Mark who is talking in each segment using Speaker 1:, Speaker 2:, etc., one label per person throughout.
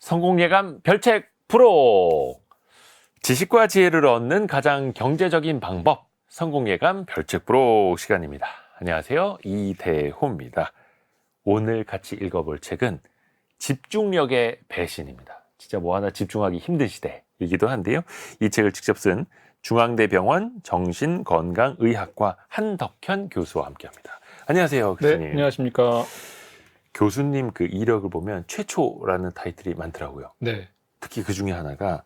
Speaker 1: 성공예감 별책 프로! 지식과 지혜를 얻는 가장 경제적인 방법, 성공예감 별책 프로 시간입니다. 안녕하세요, 이대호입니다. 오늘 같이 읽어볼 책은 집중력의 배신입니다. 진짜 뭐 하나 집중하기 힘든 시대이기도 한데요. 이 책을 직접 쓴 중앙대병원 정신건강의학과 한덕현 교수와 함께합니다. 안녕하세요, 교수님.
Speaker 2: 네, 안녕하십니까.
Speaker 1: 교수님 그 이력을 보면 최초라는 타이틀이 많더라고요.
Speaker 2: 네.
Speaker 1: 특히 그 중에 하나가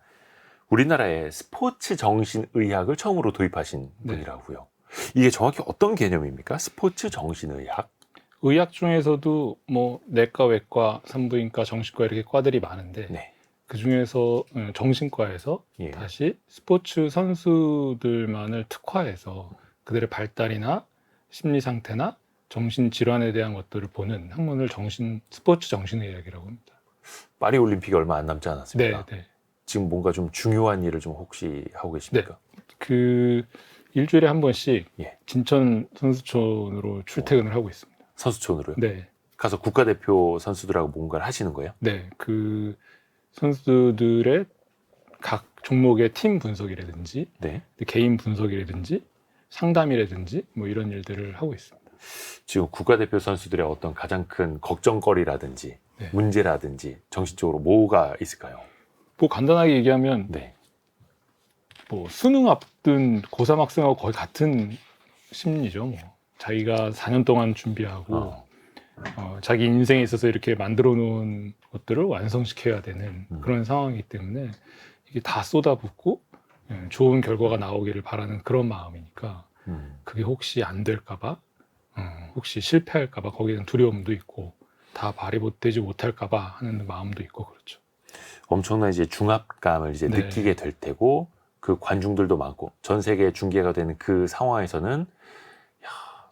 Speaker 1: 우리나라에 스포츠 정신의학을 처음으로 도입하신
Speaker 2: 네.
Speaker 1: 분이라고요. 이게 정확히 어떤 개념입니까? 스포츠 정신의학?
Speaker 2: 의학 중에서도 뭐 내과, 외과, 산부인과, 정신과 이렇게 과들이 많은데
Speaker 1: 네.
Speaker 2: 그 중에서 정신과에서
Speaker 1: 예.
Speaker 2: 다시 스포츠 선수들만을 특화해서 그들의 발달이나 심리 상태나 정신 질환에 대한 것들을 보는 학문을 스포츠 정신의학이라고 합니다.
Speaker 1: 파리 올림픽이 얼마 안 남지 않았습니까?
Speaker 2: 네, 네.
Speaker 1: 지금 뭔가 좀 중요한 일을 좀 혹시 하고 계십니까?
Speaker 2: 그 일주일에 한 번씩
Speaker 1: 예.
Speaker 2: 진천 선수촌으로 출퇴근을 하고 있습니다.
Speaker 1: 선수촌으로요?
Speaker 2: 네.
Speaker 1: 가서 국가대표 선수들하고 뭔가를 하시는 거예요?
Speaker 2: 네, 그 선수들의 각 종목의 팀 분석이라든지
Speaker 1: 네.
Speaker 2: 개인 분석이라든지 상담이라든지 뭐 이런 일들을 하고 있습니다.
Speaker 1: 지금 국가대표 선수들의 어떤 가장 큰 걱정거리라든지
Speaker 2: 네.
Speaker 1: 문제라든지 정신적으로 뭐가 있을까요?
Speaker 2: 뭐 간단하게 얘기하면
Speaker 1: 네.
Speaker 2: 뭐 수능 앞둔 고3 학생하고 거의 같은 심리죠. 뭐 자기가 4년 동안 준비하고 자기 인생에 있어서 이렇게 만들어 놓은 것들을 완성시켜야 되는 그런 상황이기 때문에 이게 다 쏟아붓고 좋은 결과가 나오기를 바라는 그런 마음이니까 그게 혹시 안 될까봐 혹시 실패할까봐 거기에 대한 두려움도 있고 다 발휘되지 못할까봐 하는 마음도 있고 그렇죠.
Speaker 1: 엄청난 이제 중압감을 이제
Speaker 2: 네.
Speaker 1: 느끼게 될 테고 그 관중들도 많고 전 세계에 중계가 되는 그 상황에서는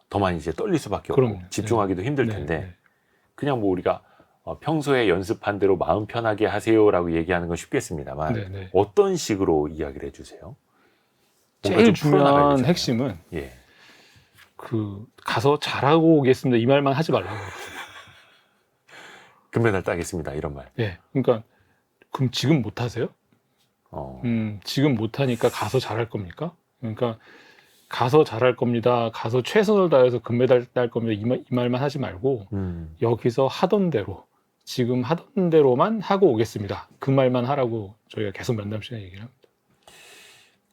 Speaker 1: 더 많이 이제 떨릴 수밖에 없고
Speaker 2: 그럼요.
Speaker 1: 집중하기도 힘들
Speaker 2: 네,
Speaker 1: 텐데
Speaker 2: 네.
Speaker 1: 그냥 뭐 우리가 평소에 연습한 대로 마음 편하게 하세요라고 얘기하는 건 쉽겠습니다만
Speaker 2: 네, 네.
Speaker 1: 어떤 식으로 이야기를 해주세요? 뭔가
Speaker 2: 제일
Speaker 1: 좀
Speaker 2: 중요한
Speaker 1: 풀어나가야겠잖아요.
Speaker 2: 핵심은
Speaker 1: 예.
Speaker 2: 그 가서 잘하고 오겠습니다 이 말만 하지 말라고.
Speaker 1: 금메달 따겠습니다 이런 말.
Speaker 2: 예, 그러니까 그럼 지금 못 하세요? 지금 못 하니까 가서 잘할 겁니까? 그러니까 가서 잘할 겁니다. 가서 최선을 다해서 금메달 딸 겁니다. 이 말만 하지 말고 여기서 하던 대로 지금 하던 대로만 하고 오겠습니다. 그 말만 하라고 저희가 계속 면담 시간에 얘기를 합니다.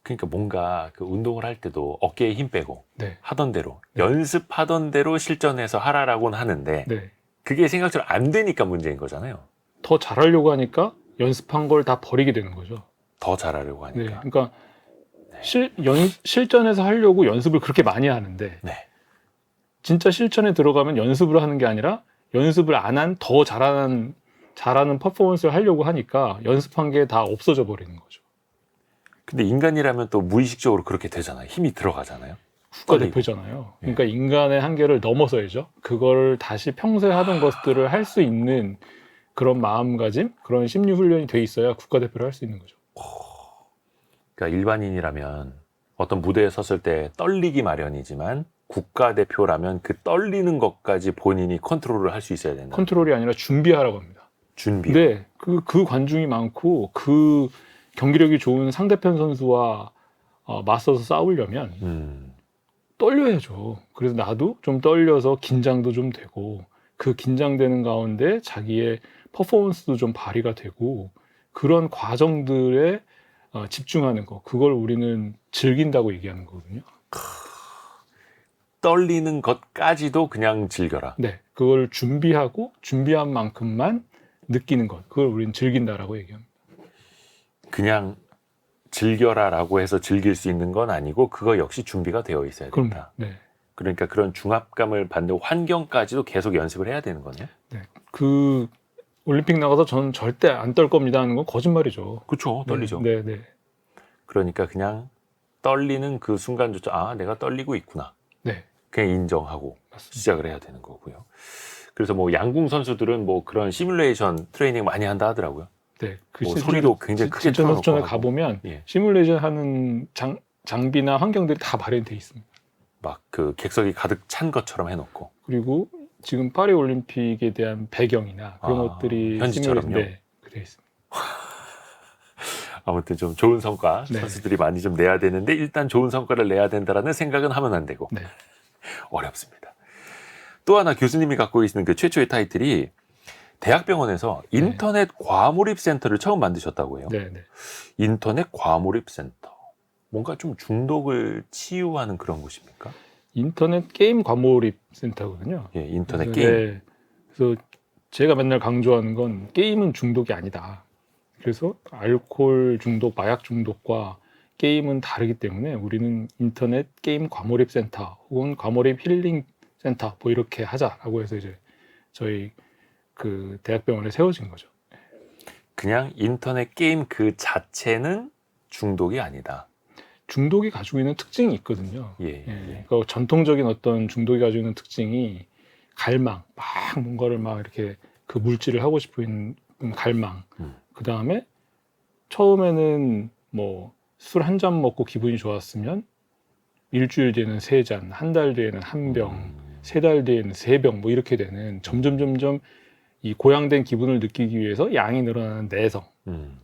Speaker 1: 그러니까 뭔가 그 운동을 할 때도 어깨에 힘 빼고
Speaker 2: 네.
Speaker 1: 하던 대로
Speaker 2: 네.
Speaker 1: 연습하던 대로 실전해서 하라라고는 하는데
Speaker 2: 네.
Speaker 1: 그게 생각처럼 안 되니까 문제인 거잖아요.
Speaker 2: 더 잘하려고 하니까 연습한 걸 다 버리게 되는 거죠.
Speaker 1: 더 잘하려고
Speaker 2: 네.
Speaker 1: 하니까.
Speaker 2: 그러니까 실전에서 하려고 연습을 그렇게 많이 하는데
Speaker 1: 네.
Speaker 2: 진짜 실전에 들어가면 연습을 하는 게 아니라 연습을 안 한 더 잘하는 퍼포먼스를 하려고 하니까 연습한 게 다 없어져 버리는 거죠.
Speaker 1: 근데 인간이라면 또 무의식적으로 그렇게 되잖아요. 힘이 들어가잖아요.
Speaker 2: 국가대표잖아요. 그러니까 인간의 한계를 넘어서야죠. 그걸 다시 평소에 하던 것들을 할 수 있는 그런 마음가짐, 그런 심리 훈련이 돼 있어야 국가대표를 할 수 있는 거죠.
Speaker 1: 그러니까 일반인이라면 어떤 무대에 섰을 때 떨리기 마련이지만 국가대표라면 그 떨리는 것까지 본인이 컨트롤을 할 수 있어야 된다.
Speaker 2: 컨트롤이 아니라 준비하라고 합니다.
Speaker 1: 준비.
Speaker 2: 네, 그 관중이 많고 그 경기력이 좋은 상대편 선수와 맞서서 싸우려면 떨려야죠. 그래서 나도 좀 떨려서 긴장도 좀 되고 그 긴장되는 가운데 자기의 퍼포먼스도 좀 발휘가 되고 그런 과정들에 집중하는 거, 그걸 우리는 즐긴다고 얘기하는 거거든요.
Speaker 1: 떨리는 것까지도 그냥 즐겨라.
Speaker 2: 네, 그걸 준비하고 준비한 만큼만 느끼는 것, 그걸 우리는 즐긴다라고 얘기합니다.
Speaker 1: 그냥 즐겨라라고 해서 즐길 수 있는 건 아니고 그거 역시 준비가 되어 있어야 된다.
Speaker 2: 네.
Speaker 1: 그러니까 그런 중압감을 받는 환경까지도 계속 연습을 해야 되는 거네요.
Speaker 2: 네, 그 올림픽 나가서 저는 절대 안 떨 겁니다 하는 건 거짓말이죠.
Speaker 1: 그렇죠. 떨리죠.
Speaker 2: 네, 네.
Speaker 1: 그러니까 그냥 떨리는 그 순간조차 내가 떨리고 있구나.
Speaker 2: 네.
Speaker 1: 그냥 인정하고
Speaker 2: 맞습니다.
Speaker 1: 시작을 해야 되는 거고요. 그래서 뭐 양궁 선수들은 뭐 그런 시뮬레이션 트레이닝 많이 한다 하더라고요.
Speaker 2: 네, 그
Speaker 1: 뭐 소리도 굉장히 크게
Speaker 2: 진천 선수촌에
Speaker 1: 틀어놓고
Speaker 2: 가보면
Speaker 1: 예.
Speaker 2: 시뮬레이션 하는 장비나 환경들이 다 마련돼 있습니다.
Speaker 1: 막 그 객석이 가득 찬 것처럼 해놓고
Speaker 2: 그리고 지금 파리 올림픽에 대한 배경이나 그런 것들이
Speaker 1: 현지처럼요?
Speaker 2: 네, 되어 있습니다.
Speaker 1: 아무튼 좀 좋은 성과
Speaker 2: 네.
Speaker 1: 선수들이 많이 좀 내야 되는데 일단 좋은 성과를 내야 된다라는 생각은 하면 안 되고
Speaker 2: 네.
Speaker 1: 어렵습니다. 또 하나 교수님이 갖고 계시는 그 최초의 타이틀이 대학병원에서
Speaker 2: 네.
Speaker 1: 인터넷 과몰입센터를 처음 만드셨다고 해요.
Speaker 2: 네. 네.
Speaker 1: 인터넷 과몰입센터. 뭔가 좀 중독을 치유하는 그런 곳입니까?
Speaker 2: 인터넷 게임 과몰입 센터거든요.
Speaker 1: 예, 인터넷
Speaker 2: 그래서,
Speaker 1: 게임.
Speaker 2: 네. 그래서 제가 맨날 강조하는 건 게임은 중독이 아니다. 그래서 알코올 중독, 마약 중독과 게임은 다르기 때문에 우리는 인터넷 게임 과몰입 센터 혹은 과몰입 힐링 센터 뭐 이렇게 하자라고 해서 이제 저희 그 대학병원에 세워진 거죠.
Speaker 1: 그냥 인터넷 게임 그 자체는 중독이 아니다.
Speaker 2: 중독이 가지고 있는 특징이 있거든요.
Speaker 1: 예,
Speaker 2: 예. 그러니까 전통적인 어떤 중독이 가지고 있는 특징이 갈망, 막 뭔가를 막 이렇게 그 물질을 하고 싶은 갈망. 그 다음에 처음에는 뭐 술 한 잔 먹고 기분이 좋았으면 일주일 뒤에는 3잔, 한 달 뒤에는 1병, 3달 뒤에는 3병 뭐 이렇게 되는 점점 이 고양된 기분을 느끼기 위해서 양이 늘어나는 내성.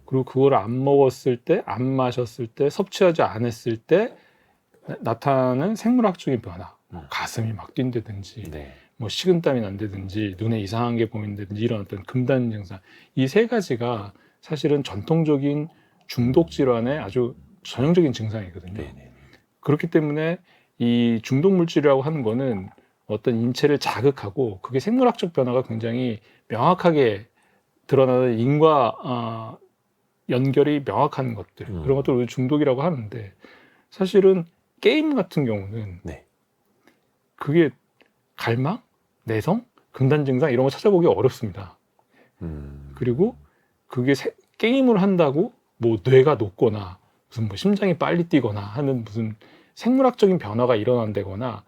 Speaker 2: 그리고 그걸 안 먹었을 때, 안 마셨을 때, 섭취하지 않았을 때 나타나는 생물학적인 변화. 가슴이 막 뛴다든지,
Speaker 1: 네.
Speaker 2: 뭐 식은땀이 난다든지, 눈에 이상한 게 보인다든지 이런 어떤 금단 증상. 이 3가지가 사실은 전통적인 중독 질환의 아주 전형적인 증상이거든요.
Speaker 1: 네네.
Speaker 2: 그렇기 때문에 이 중독 물질이라고 하는 거는 어떤 인체를 자극하고 그게 생물학적 변화가 굉장히 명확하게 드러나는 인과 연결이 명확한 것들 그런 것들을 우리 중독이라고 하는데 사실은 게임 같은 경우는
Speaker 1: 네.
Speaker 2: 그게 갈망, 내성, 금단 증상 이런 거 찾아보기 어렵습니다. 그리고 그게 게임을 한다고 뭐 뇌가 녹거나 무슨 뭐 심장이 빨리 뛰거나 하는 무슨 생물학적인 변화가 일어난다거나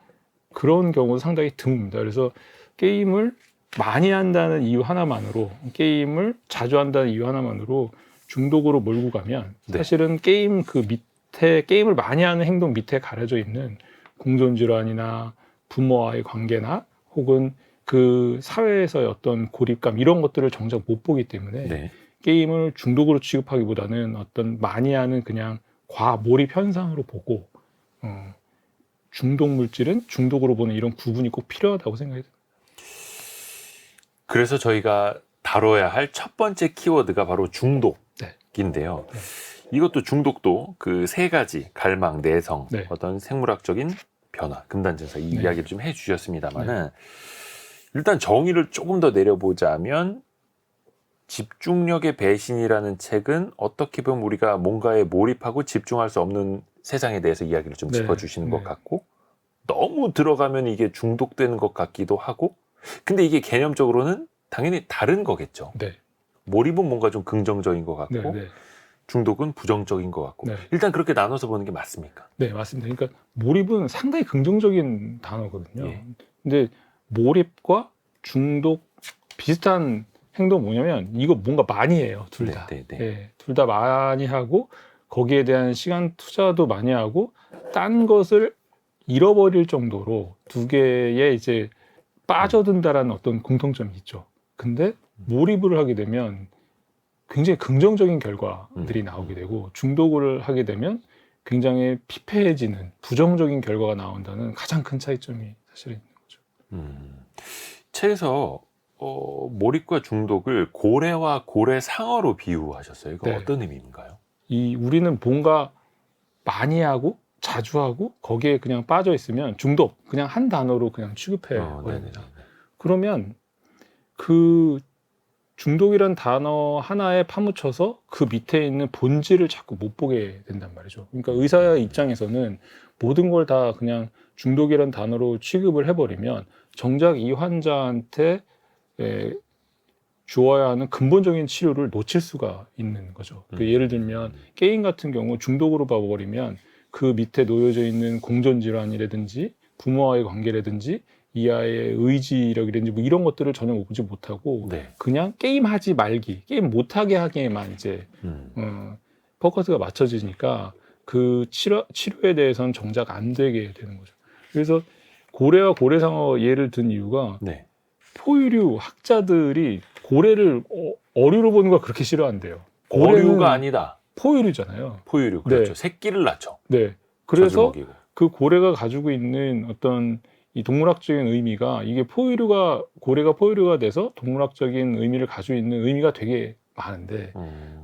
Speaker 2: 그런 경우도 상당히 드뭅니다. 그래서 게임을 많이 한다는 이유 하나만으로 게임을 자주 한다는 이유 하나만으로 중독으로 몰고 가면 사실은 게임 그 밑에 게임을 많이 하는 행동 밑에 가려져 있는 공존질환이나 부모와의 관계나 혹은 그 사회에서의 어떤 고립감 이런 것들을 정작 못 보기 때문에
Speaker 1: 네.
Speaker 2: 게임을 중독으로 취급하기보다는 어떤 많이 하는 그냥 과몰입 현상으로 보고 중독 물질은 중독으로 보는 이런 구분이 꼭 필요하다고 생각이 듭니다.
Speaker 1: 그래서 저희가 다뤄야 할 첫 번째 키워드가 바로 중독인데요.
Speaker 2: 네.
Speaker 1: 이것도 중독도 그 3가지 갈망, 내성,
Speaker 2: 네.
Speaker 1: 어떤 생물학적인 변화, 금단 증상 이
Speaker 2: 네.
Speaker 1: 이야기를 좀 해주셨습니다만은 일단 정의를 조금 더 내려보자면 집중력의 배신이라는 책은 어떻게 보면 우리가 뭔가에 몰입하고 집중할 수 없는 세상에 대해서 이야기를 좀 짚어주시는 것 같고 너무 들어가면 이게 중독되는 것 같기도 하고 근데 이게 개념적으로는 당연히 다른 거겠죠.
Speaker 2: 네.
Speaker 1: 몰입은 뭔가 좀 긍정적인 것 같고
Speaker 2: 네.
Speaker 1: 중독은 부정적인 것 같고
Speaker 2: 네.
Speaker 1: 일단 그렇게 나눠서 보는 게 맞습니까?
Speaker 2: 네, 맞습니다. 그러니까 몰입은 상당히 긍정적인 단어거든요.
Speaker 1: 예.
Speaker 2: 근데 몰입과 중독 비슷한 행동 뭐냐면 이거 뭔가 많이 해요. 둘 다. 네, 둘 다 많이 하고 거기에 대한 시간 투자도 많이 하고 딴 것을 잃어버릴 정도로 두 개의 이제 빠져든다라는 어떤 공통점이 있죠. 근데 몰입을 하게 되면 굉장히 긍정적인 결과들이 나오게 되고 중독을 하게 되면 굉장히 피폐해지는 부정적인 결과가 나온다는 가장 큰 차이점이 사실은 있는 거죠.
Speaker 1: 책에서 몰입과 중독을 고래와 고래상어로 비유하셨어요. 이거 어떤 의미인가요?
Speaker 2: 우리는 뭔가 많이 하고 자주 하고 거기에 그냥 빠져 있으면 중독 그냥 한 단어로 그냥 취급해 버립니다. 그러면 그 중독이란 단어 하나에 파묻혀서 그 밑에 있는 본질을 자꾸 못 보게 된단 말이죠. 그러니까 의사 입장에서는 모든 걸 다 그냥 중독이란 단어로 취급을 해버리면 정작 이 환자한테 주어야 하는 근본적인 치료를 놓칠 수가 있는 거죠. 예를 들면 게임 같은 경우 중독으로 봐버리면 그 밑에 놓여져 있는 공존질환이라든지 부모와의 관계라든지 이 아이의 의지력이라든지 뭐 이런 것들을 전혀 보지 못하고 그냥 게임하지 말기, 게임 못하게 하기에만 이제 포커스가 맞춰지니까 그 치료에 대해서는 정작 안 되게 되는 거죠. 그래서 고래와 고래상어 예를 든 이유가 포유류 학자들이 고래를 어류로 보는 걸 그렇게 싫어한대요.
Speaker 1: 어류가 아니다.
Speaker 2: 포유류잖아요.
Speaker 1: 포유류. 그렇죠.
Speaker 2: 네.
Speaker 1: 새끼를 낳죠.
Speaker 2: 네. 그래서
Speaker 1: 젖을 먹이고.
Speaker 2: 그 고래가 가지고 있는 어떤 이 동물학적인 의미가 이게 고래가 포유류가 돼서 동물학적인 의미를 가지고 있는 의미가 되게 많은데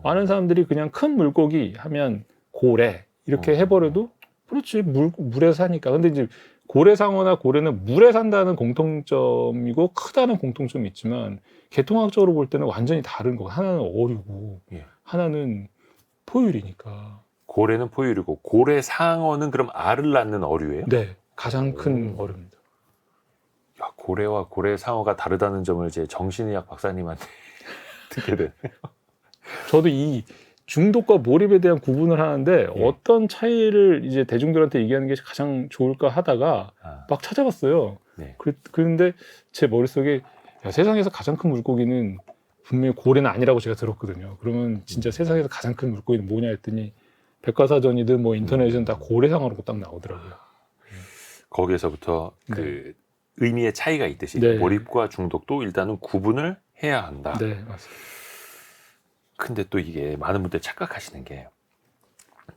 Speaker 2: 많은 사람들이 그냥 큰 물고기 하면 고래 이렇게 해버려도 그렇지 물에 사니까. 근데 이제 고래상어나 고래는 물에 산다는 공통점이고 크다는 공통점이 있지만 개통학적으로 볼 때는 완전히 다른 거. 하나는 어류고
Speaker 1: 예.
Speaker 2: 하나는 포유류니까.
Speaker 1: 고래는 포유류고 고래 상어는 그럼 알을 낳는 어류예요?
Speaker 2: 네, 가장 큰 어류입니다.
Speaker 1: 야, 고래와 고래 상어가 다르다는 점을 이제 정신의학 박사님한테 듣게 돼.
Speaker 2: 저도 이 중독과 몰입에 대한 구분을 하는데
Speaker 1: 예.
Speaker 2: 어떤 차이를 이제 대중들한테 얘기하는 게 가장 좋을까 하다가 막 찾아봤어요.
Speaker 1: 네.
Speaker 2: 그런데 제 머릿속에 야, 세상에서 가장 큰 물고기는 분명히 고래는 아니라고 제가 들었거든요. 그러면 진짜 세상에서 가장 큰 물고기는 뭐냐 했더니 백과사전이든 뭐 인터넷은 다 고래상어라고 딱 나오더라고요.
Speaker 1: 거기에서부터 그 의미의 차이가 있듯이
Speaker 2: 네.
Speaker 1: 몰입과 중독도 일단은 구분을 해야 한다.
Speaker 2: 네, 맞습니다.
Speaker 1: 근데 또 이게 많은 분들이 착각하시는 게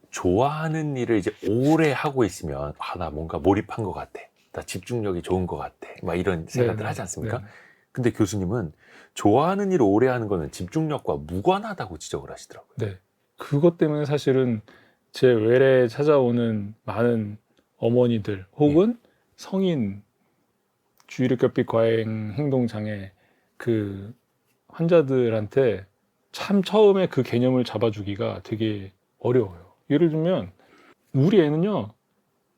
Speaker 1: 좋아하는 일을 이제 오래 하고 있으면 나 뭔가 몰입한 것 같아. 나 집중력이 좋은 것 같아. 막 이런 생각들 하지 않습니까?
Speaker 2: 네.
Speaker 1: 근데 교수님은 좋아하는 일을 오래 하는 거는 집중력과 무관하다고 지적을 하시더라고요.
Speaker 2: 네. 그것 때문에 사실은 제 외래에 찾아오는 많은 어머니들 혹은 성인 주의력결핍 과잉 행동장애 그 환자들한테 참 처음에 그 개념을 잡아주기가 되게 어려워요. 예를 들면 우리 애는요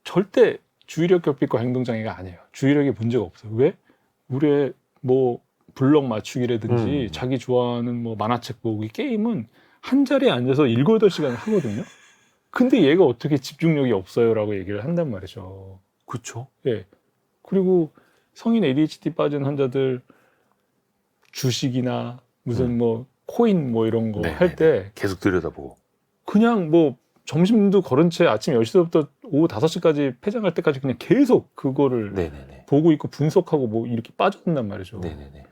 Speaker 2: 절대 주의력결핍과 행동장애가 아니에요. 주의력에 문제가 없어요. 왜? 우리 애 뭐 블럭 맞추기라든지 자기 좋아하는 뭐 만화책 보기 게임은 한 자리에 앉아서 7, 8시간 하거든요. 근데 얘가 어떻게 집중력이 없어요라고 얘기를 한단 말이죠.
Speaker 1: 그렇죠.
Speaker 2: 예. 그리고 성인 ADHD 빠진 환자들 주식이나 무슨 뭐 코인 뭐 이런 거 할 때
Speaker 1: 계속 들여다보고
Speaker 2: 그냥 뭐 점심도 거른 채 아침 10시부터 오후 5시까지 폐장할 때까지 그냥 계속 그거를
Speaker 1: 네네네.
Speaker 2: 보고 있고 분석하고 뭐 이렇게 빠져든단 말이죠.
Speaker 1: 네네네.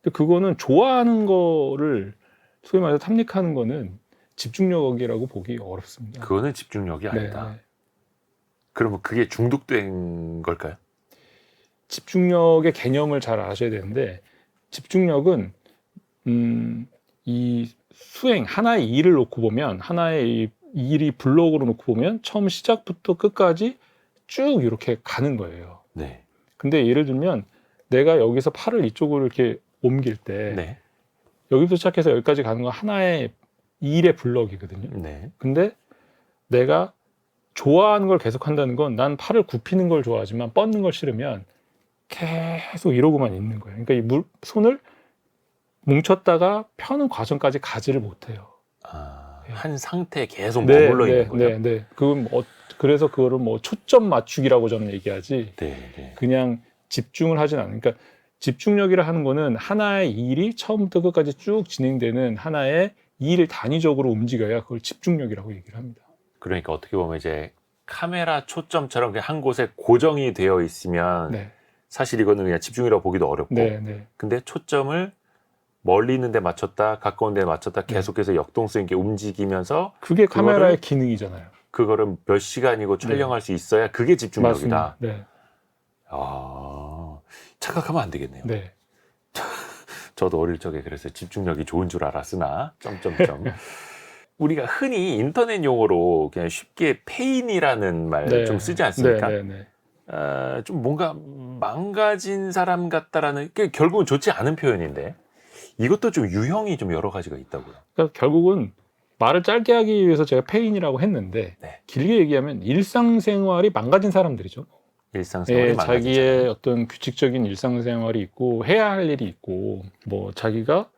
Speaker 2: 근데 그거는 좋아하는 거를 소위 말해서 탐닉하는 거는 집중력이라고 보기 어렵습니다.
Speaker 1: 그거는 집중력이 아니다.
Speaker 2: 네.
Speaker 1: 그러면 그게 중독된 걸까요?
Speaker 2: 집중력의 개념을 잘 아셔야 되는데 집중력은 이 수행 하나의 일을 놓고 보면 하나의 이 일이 블록으로 놓고 보면 처음 시작부터 끝까지 쭉 이렇게 가는 거예요.
Speaker 1: 네.
Speaker 2: 근데 예를 들면 내가 여기서 팔을 이쪽으로 이렇게 옮길 때
Speaker 1: 네.
Speaker 2: 여기부터 시작해서 여기까지 가는 건 하나의 일의 블럭이거든요.
Speaker 1: 네.
Speaker 2: 근데 내가 좋아하는 걸 계속 한다는 건 난 팔을 굽히는 걸 좋아하지만 뻗는 걸 싫으면 계속 이러고만 있는 거예요. 그러니까 이 손을 뭉쳤다가 펴는 과정까지 가지를 못해요.
Speaker 1: 한 상태에 계속 머물러 있는 거예요?
Speaker 2: 네. 그건 그래서 그거를 뭐 초점 맞추기라고 저는 얘기하지.
Speaker 1: 네.
Speaker 2: 그냥 집중을 하진 않으니까 그러니까 집중력이라 하는 거는 하나의 일이 처음부터 끝까지 쭉 진행되는 하나의 일을 단위적으로 움직여야 그걸 집중력이라고 얘기를 합니다.
Speaker 1: 그러니까 어떻게 보면 이제 카메라 초점처럼 그냥 한 곳에 고정이 되어 있으면
Speaker 2: 네.
Speaker 1: 사실 이거는 그냥 집중이라고 보기도 어렵고
Speaker 2: 네.
Speaker 1: 근데 초점을 멀리 있는 데 맞췄다 가까운 데 맞췄다 계속해서 역동성 있게 움직이면서
Speaker 2: 그게 카메라의 기능이잖아요.
Speaker 1: 그거를 몇 시간이고 촬영할 수 있어야 그게 집중력이다.
Speaker 2: 맞습니다. 네.
Speaker 1: 착각하면 안 되겠네요.
Speaker 2: 네.
Speaker 1: 저도 어릴 적에 그래서 집중력이 좋은 줄 알았으나 우리가 흔히 인터넷 용어로 그냥 쉽게 페인이라는 말 좀 쓰지 않습니까?
Speaker 2: 네.
Speaker 1: 좀 뭔가 망가진 사람 같다라는 게 결국은 좋지 않은 표현인데 이것도 좀 유형이 좀 여러 가지가 있다고요.
Speaker 2: 그러니까 결국은 말을 짧게 하기 위해서 제가 페인이라고 했는데 길게 얘기하면 일상생활이 망가진 사람들이죠.
Speaker 1: 일상생활이 망가진
Speaker 2: 자기의
Speaker 1: 사람.
Speaker 2: 어떤 규칙적인 일상생활이 있고 해야 할 일이 있고 뭐 자기가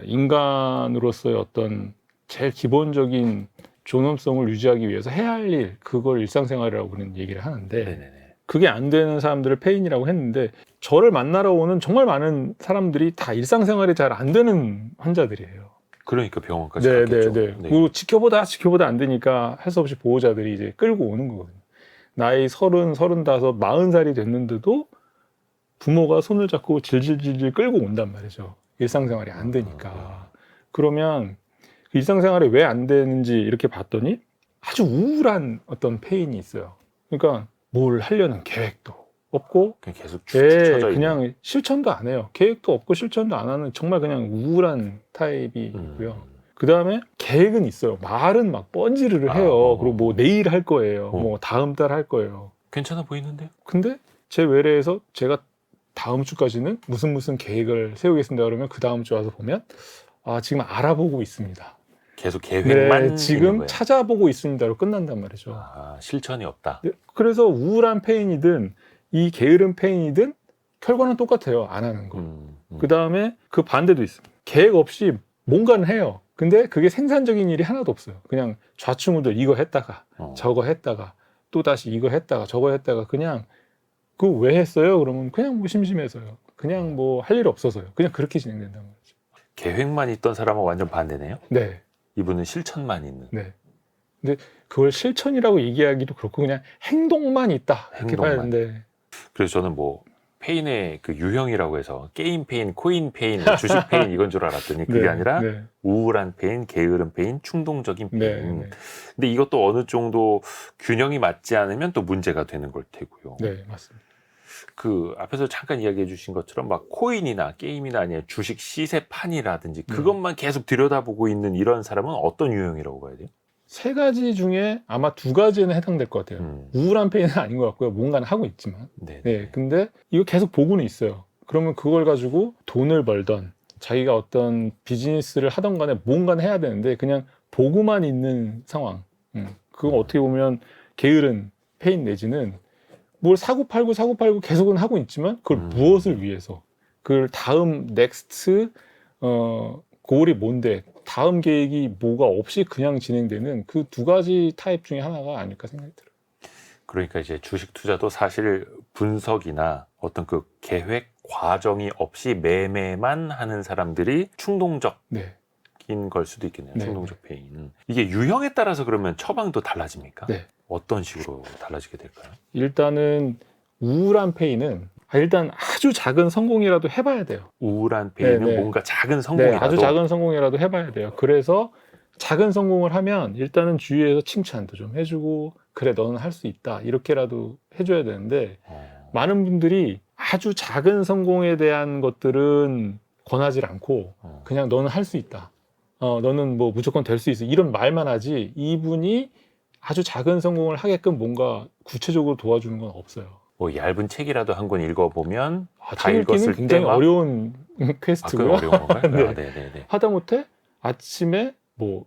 Speaker 2: 인간으로서의 어떤 제일 기본적인 존엄성을 유지하기 위해서 해야 할 일 그걸 일상생활이라고 우리는 얘기를 하는데
Speaker 1: 네네네.
Speaker 2: 그게 안 되는 사람들을 페인이라고 했는데 저를 만나러 오는 정말 많은 사람들이 다 일상생활이 잘 안 되는 환자들이에요.
Speaker 1: 그러니까 병원까지 갔겠죠.
Speaker 2: 네. 그리고 지켜보다 안 되니까 할 수 없이 보호자들이 이제 끌고 오는 거거든요. 나이 30, 35, 40살이 됐는데도 부모가 손을 잡고 질질질질 끌고 온단 말이죠. 일상생활이 안 되니까. 그러면 그 일상생활에 왜 안 되는지 이렇게 봤더니 아주 우울한 어떤 페인이 있어요. 그러니까 뭘 하려는 계획도 없고
Speaker 1: 그냥 계속
Speaker 2: 예,
Speaker 1: 쳐져 있는.
Speaker 2: 그냥 실천도 안 해요. 계획도 없고 실천도 안 하는 정말 그냥 우울한 타입이고요. 그 다음에 계획은 있어요. 말은 막 번지르르 해요. 그리고 뭐 내일 할 거예요. 뭐 다음 달 할 거예요.
Speaker 1: 괜찮아 보이는데요?
Speaker 2: 근데 제 외래에서 제가 다음 주까지는 무슨 계획을 세우겠습니다. 그러면 그 다음 주 와서 보면 아, 지금 알아보고 있습니다.
Speaker 1: 계속 계획만 있는
Speaker 2: 지금
Speaker 1: 거예요.
Speaker 2: 찾아보고 있습니다로 끝난단 말이죠.
Speaker 1: 아, 실천이 없다.
Speaker 2: 그래서 우울한 페인이든 이 게으른 페인이든 결과는 똑같아요. 안 하는 거. 그 다음에 그 반대도 있습니다. 계획 없이 뭔가는 해요. 근데 그게 생산적인 일이 하나도 없어요. 그냥 좌충우돌 이거 했다가 저거 했다가 또 다시 이거 했다가 저거 했다가 그냥 그거 왜 했어요? 그러면 그냥 뭐 심심해서요. 그냥 뭐 할 일 없어서요. 그냥 그렇게 진행된단 말이죠.
Speaker 1: 계획만 있던 사람은 완전 반대네요.
Speaker 2: 네.
Speaker 1: 이분은 실천만 있는.
Speaker 2: 네. 근데 그걸 실천이라고 얘기하기도 그렇고 그냥 행동만 있다 이렇게 봐야 되는데.
Speaker 1: 그래서 저는 뭐 페인의 그 유형이라고 해서 게임 페인, 코인 페인, 주식 페인 이건 줄 알았더니 그게
Speaker 2: 네,
Speaker 1: 아니라
Speaker 2: 네.
Speaker 1: 우울한 페인, 게으른 페인, 충동적인 페인.
Speaker 2: 네, 네.
Speaker 1: 근데 이것도 어느 정도 균형이 맞지 않으면 또 문제가 되는 걸 테고요.
Speaker 2: 네, 맞습니다.
Speaker 1: 그 앞에서 잠깐 이야기해 주신 것처럼 막 코인이나 게임이나 아니면 주식 시세판이라든지 그것만 계속 들여다보고 있는 이런 사람은 어떤 유형이라고 봐야 돼요?
Speaker 2: 세 가지 중에 아마 두 가지는 해당될 것 같아요. 우울한 페인은 아닌 것 같고요. 뭔가는 하고 있지만. 네, 근데 이거 계속 보고는 있어요. 그러면 그걸 가지고 돈을 벌던 자기가 어떤 비즈니스를 하던 간에 뭔가는 해야 되는데 그냥 보고만 있는 상황. 그거 어떻게 보면 게으른 페인 내지는 뭘 사고 팔고 계속은 하고 있지만 그걸 무엇을 위해서 그걸 다음 넥스트 고울이 뭔데 다음 계획이 뭐가 없이 그냥 진행되는 그 두 가지 타입 중에 하나가 아닐까 생각이 들어요.
Speaker 1: 그러니까 이제 주식 투자도 사실 분석이나 어떤 그 계획 과정이 없이 매매만 하는 사람들이 충동적인 걸 수도 있겠네요. 충동적 페인. 이게 유형에 따라서 그러면 처방도 달라집니까?
Speaker 2: 네.
Speaker 1: 어떤 식으로 달라지게 될까요?
Speaker 2: 일단은 우울한 페인은 일단 아주 작은 성공이라도 해봐야 돼요.
Speaker 1: 우울한 페인은 뭔가 작은 성공이라도
Speaker 2: 아주 작은 성공이라도 해봐야 돼요. 그래서 작은 성공을 하면 일단은 주위에서 칭찬도 좀 해주고 그래 너는 할 수 있다 이렇게라도 해줘야 되는데 많은 분들이 아주 작은 성공에 대한 것들은 권하지 않고 그냥 너는 할 수 있다. 너는 뭐 무조건 될 수 있어 이런 말만 하지 이분이 아주 작은 성공을 하게끔 뭔가 구체적으로 도와주는 건 없어요.
Speaker 1: 뭐 얇은 책이라도 한 권 읽어보면 다
Speaker 2: 책 읽기는
Speaker 1: 읽었을
Speaker 2: 굉장히
Speaker 1: 때 막...
Speaker 2: 퀘스트고요. 퀘스트고요.
Speaker 1: 어려운 건가요?
Speaker 2: 네.
Speaker 1: 네네네.
Speaker 2: 하다못해 아침에 뭐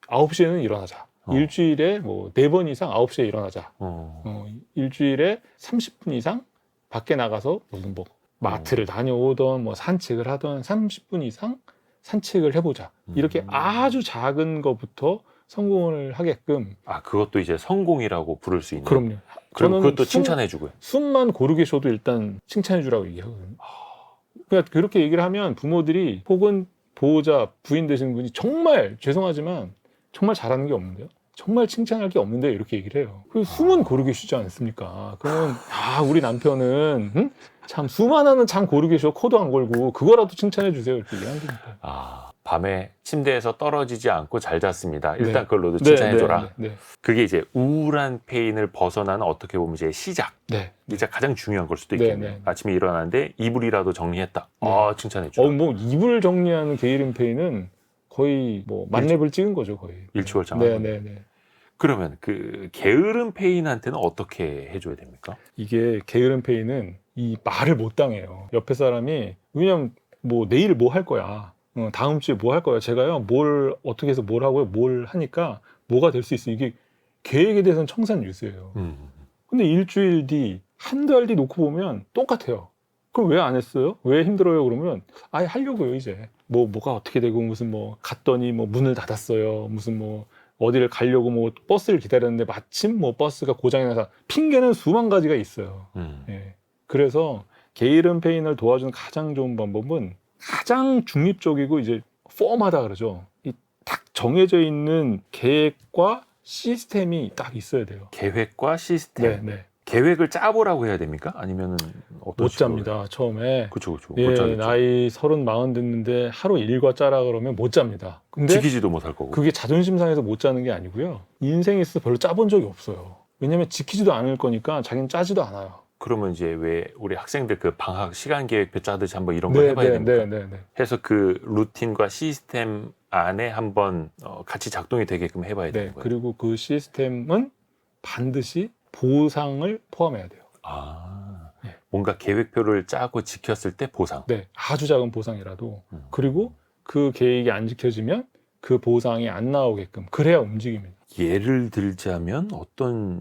Speaker 2: 9시에는 일어나자. 일주일에 뭐 4번 이상 9시에 일어나자. 일주일에 30분 이상 밖에 나가서 무슨 뭐 마트를 다녀오던 뭐 산책을 하던 30분 이상 산책을 해보자. 이렇게 아주 작은 것부터 성공을 하게끔.
Speaker 1: 그것도 이제 성공이라고 부를 수 있는.
Speaker 2: 그럼요.
Speaker 1: 그리고 그것도 칭찬해주고요.
Speaker 2: 숨만 고르게 쉬어도 일단 칭찬해주라고 얘기하거든요. 그러니까 그렇게 얘기를 하면 부모들이 혹은 보호자 부인 되시는 분이 정말 죄송하지만 정말 잘하는 게 없는데요. 정말 칭찬할 게 없는데 이렇게 얘기를 해요. 그 숨은 고르게 쉬지 않습니까? 그러면 우리 남편은 참 숨 하나는 참 고르게 쉬어 코도 안 걸고 그거라도 칭찬해 주세요 이렇게 얘기한다니까.
Speaker 1: 밤에 침대에서 떨어지지 않고 잘 잤습니다. 일단 그걸로도 칭찬해줘라. 그게 이제 우울한 페인을 벗어나는 어떻게 보면 이제 시작. 이제 가장 중요한 걸 수도 있겠네요. 아침에 일어나는데 이불이라도 정리했다. 칭찬해줘라.
Speaker 2: 뭐 이불 정리하는 게으른 페인은 거의 뭐 만렙을 찍은 거죠 거의.
Speaker 1: 일취월장. 그러면 그 게으른 페인한테는 어떻게 해줘야 됩니까?
Speaker 2: 이게 게으른 페인은 이 말을 못 당해요. 옆에 사람이 왜냐면 뭐 내일 뭐 할 거야. 다음 주에 뭐 할 거야. 제가요 뭘 어떻게 해서 뭘 하고요. 뭘 하니까 뭐가 될 수 있어. 이게 계획에 대해서는 청산유수예요. 근데 일주일 뒤, 한 달 뒤 놓고 보면 똑같아요. 그럼 왜 안 했어요? 왜 힘들어요? 그러면 아예 하려고요 이제. 뭐가 어떻게 되고 무슨 뭐 갔더니 뭐 문을 닫았어요. 무슨 뭐 어디를 가려고 뭐 버스를 기다렸는데 마침 뭐 버스가 고장이 나서 핑계는 수만 가지가 있어요. 그래서 게으른 페인을 도와주는 가장 좋은 방법은 가장 중립적이고 이제 펌하다 그러죠. 이 딱 정해져 있는 계획과 시스템이 딱 있어야 돼요.
Speaker 1: 계획과 시스템. 계획을 짜보라고 해야 됩니까? 아니면은 어떤
Speaker 2: 못 잡니다. 처음에.
Speaker 1: 그렇죠.
Speaker 2: 예,
Speaker 1: 못 짜겠죠.
Speaker 2: 나이 30, 40 됐는데 하루 일과 짜라 그러면 못 잡니다. 근데
Speaker 1: 지키지도 못할 거고.
Speaker 2: 그게 자존심 상해서 못 짜는 게 아니고요. 인생에 있어서 별로 짜본 적이 없어요. 왜냐면 지키지도 않을 거니까 자기는 짜지도 않아요.
Speaker 1: 그러면 이제 왜 우리 학생들 그 방학 시간 계획표 짜듯이 한번 이런 걸 해봐야 됩니까?
Speaker 2: 네.
Speaker 1: 해서 그 루틴과 시스템 안에 한번 같이 작동이 되게끔 해봐야 되는 거예요.
Speaker 2: 그리고 그 시스템은 반드시 보상을 포함해야 돼요. 네.
Speaker 1: 뭔가 계획표를 짜고 지켰을 때 보상.
Speaker 2: 네, 아주 작은 보상이라도. 그리고 그 계획이 안 지켜지면 그 보상이 안 나오게끔 그래야 움직입니다.
Speaker 1: 예를 들자면 어떤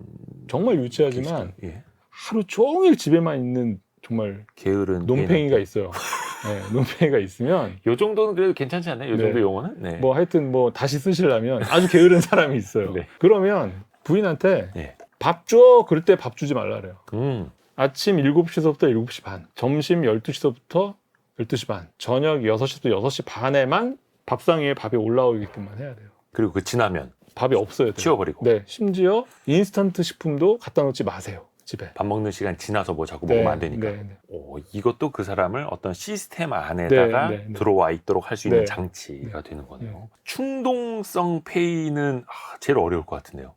Speaker 2: 정말 유치하지만
Speaker 1: 예.
Speaker 2: 하루 종일 집에만 있는 정말
Speaker 1: 게으른
Speaker 2: 논팽이가 있어요. 네, 논팽이가 있으면
Speaker 1: 요 정도는 그래도 괜찮지 않나요? 요
Speaker 2: 네.
Speaker 1: 정도 용어는? 네.
Speaker 2: 뭐 하여튼 뭐 다시 쓰시려면 아주 게으른 사람이 있어요.
Speaker 1: 네.
Speaker 2: 그러면 부인한테
Speaker 1: 네.
Speaker 2: 밥 줘. 그럴 때 밥 주지 말라 그래요. 아침 7시서부터 7시 반, 점심 12시서부터 12시 반, 저녁 6시부터 6시 반에만 밥상 위에 밥이 올라오게끔만 해야 돼요.
Speaker 1: 그리고 그 지나면
Speaker 2: 밥이 없어야 돼요.
Speaker 1: 치워버리고.
Speaker 2: 네, 심지어 인스턴트 식품도 갖다 놓지 마세요. 집에.
Speaker 1: 밥 먹는 시간 지나서 뭐 자꾸 먹으면 안 되니까.
Speaker 2: 네.
Speaker 1: 이것도 그 사람을 어떤 시스템 안에다가
Speaker 2: 네.
Speaker 1: 들어와 있도록 할 수 있는
Speaker 2: 네.
Speaker 1: 장치가 되는 거네요.
Speaker 2: 네.
Speaker 1: 충동성 페이는 제일 어려울 것 같은데요.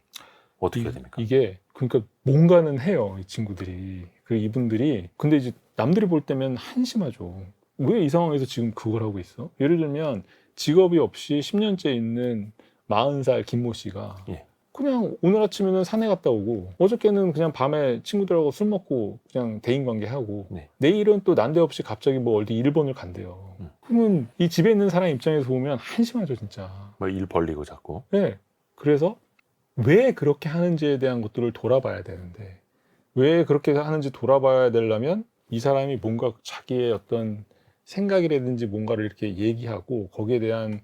Speaker 1: 어떻게 해야 됩니까?
Speaker 2: 이게 그러니까 뭔가는 해요, 이 친구들이. 이분들이 근데 이제 남들이 볼 때면 한심하죠. 왜 이 상황에서 지금 그걸 하고 있어? 예를 들면 직업이 없이 10년째 있는 40살 김모 씨가
Speaker 1: 예.
Speaker 2: 그냥 오늘 아침에는 산에 갔다 오고 어저께는 그냥 밤에 친구들하고 술 먹고 그냥 대인관계하고
Speaker 1: 네.
Speaker 2: 내일은 또 난데없이 갑자기 뭐 어디 일본을 간대요. 그러면 이 집에 있는 사람 입장에서 보면 한심하죠, 진짜.
Speaker 1: 뭐 일 벌리고 자꾸.
Speaker 2: 네. 그래서 왜 그렇게 하는지에 대한 것들을 돌아봐야 되는데 왜 그렇게 하는지 돌아봐야 되려면 이 사람이 뭔가 자기의 어떤 생각이라든지 뭔가를 이렇게 얘기하고 거기에 대한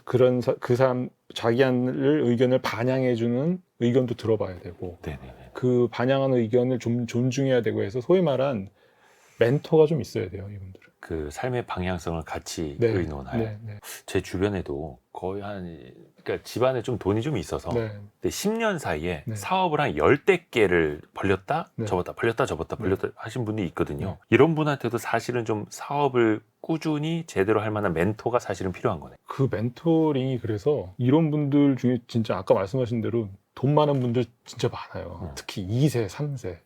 Speaker 2: 그 사람 자기를 의견을 반영해주는 의견도 들어봐야 되고
Speaker 1: 네네네.
Speaker 2: 그 반영하는 의견을 좀 존중해야 되고 해서 소위 말한 멘토가 좀 있어야 돼요, 이분들은.
Speaker 1: 그 삶의 방향성을 같이
Speaker 2: 네.
Speaker 1: 의논할. 제 주변에도 거의 그러니까 집안에 좀 돈이 좀 있어서
Speaker 2: 네.
Speaker 1: 근데 10년 사이에
Speaker 2: 네.
Speaker 1: 사업을 한 10대 개를 벌렸다
Speaker 2: 네.
Speaker 1: 접었다 벌렸다 접었다
Speaker 2: 네.
Speaker 1: 벌렸다 하신 분이 있거든요.
Speaker 2: 네.
Speaker 1: 이런 분한테도 사실은 좀 사업을 꾸준히 제대로 할 만한 멘토가 사실은 필요한 거네.
Speaker 2: 그 멘토링이 그래서 이런 분들 중에 진짜 아까 말씀하신 대로 돈 많은 분들 진짜 많아요. 특히 2세, 3세.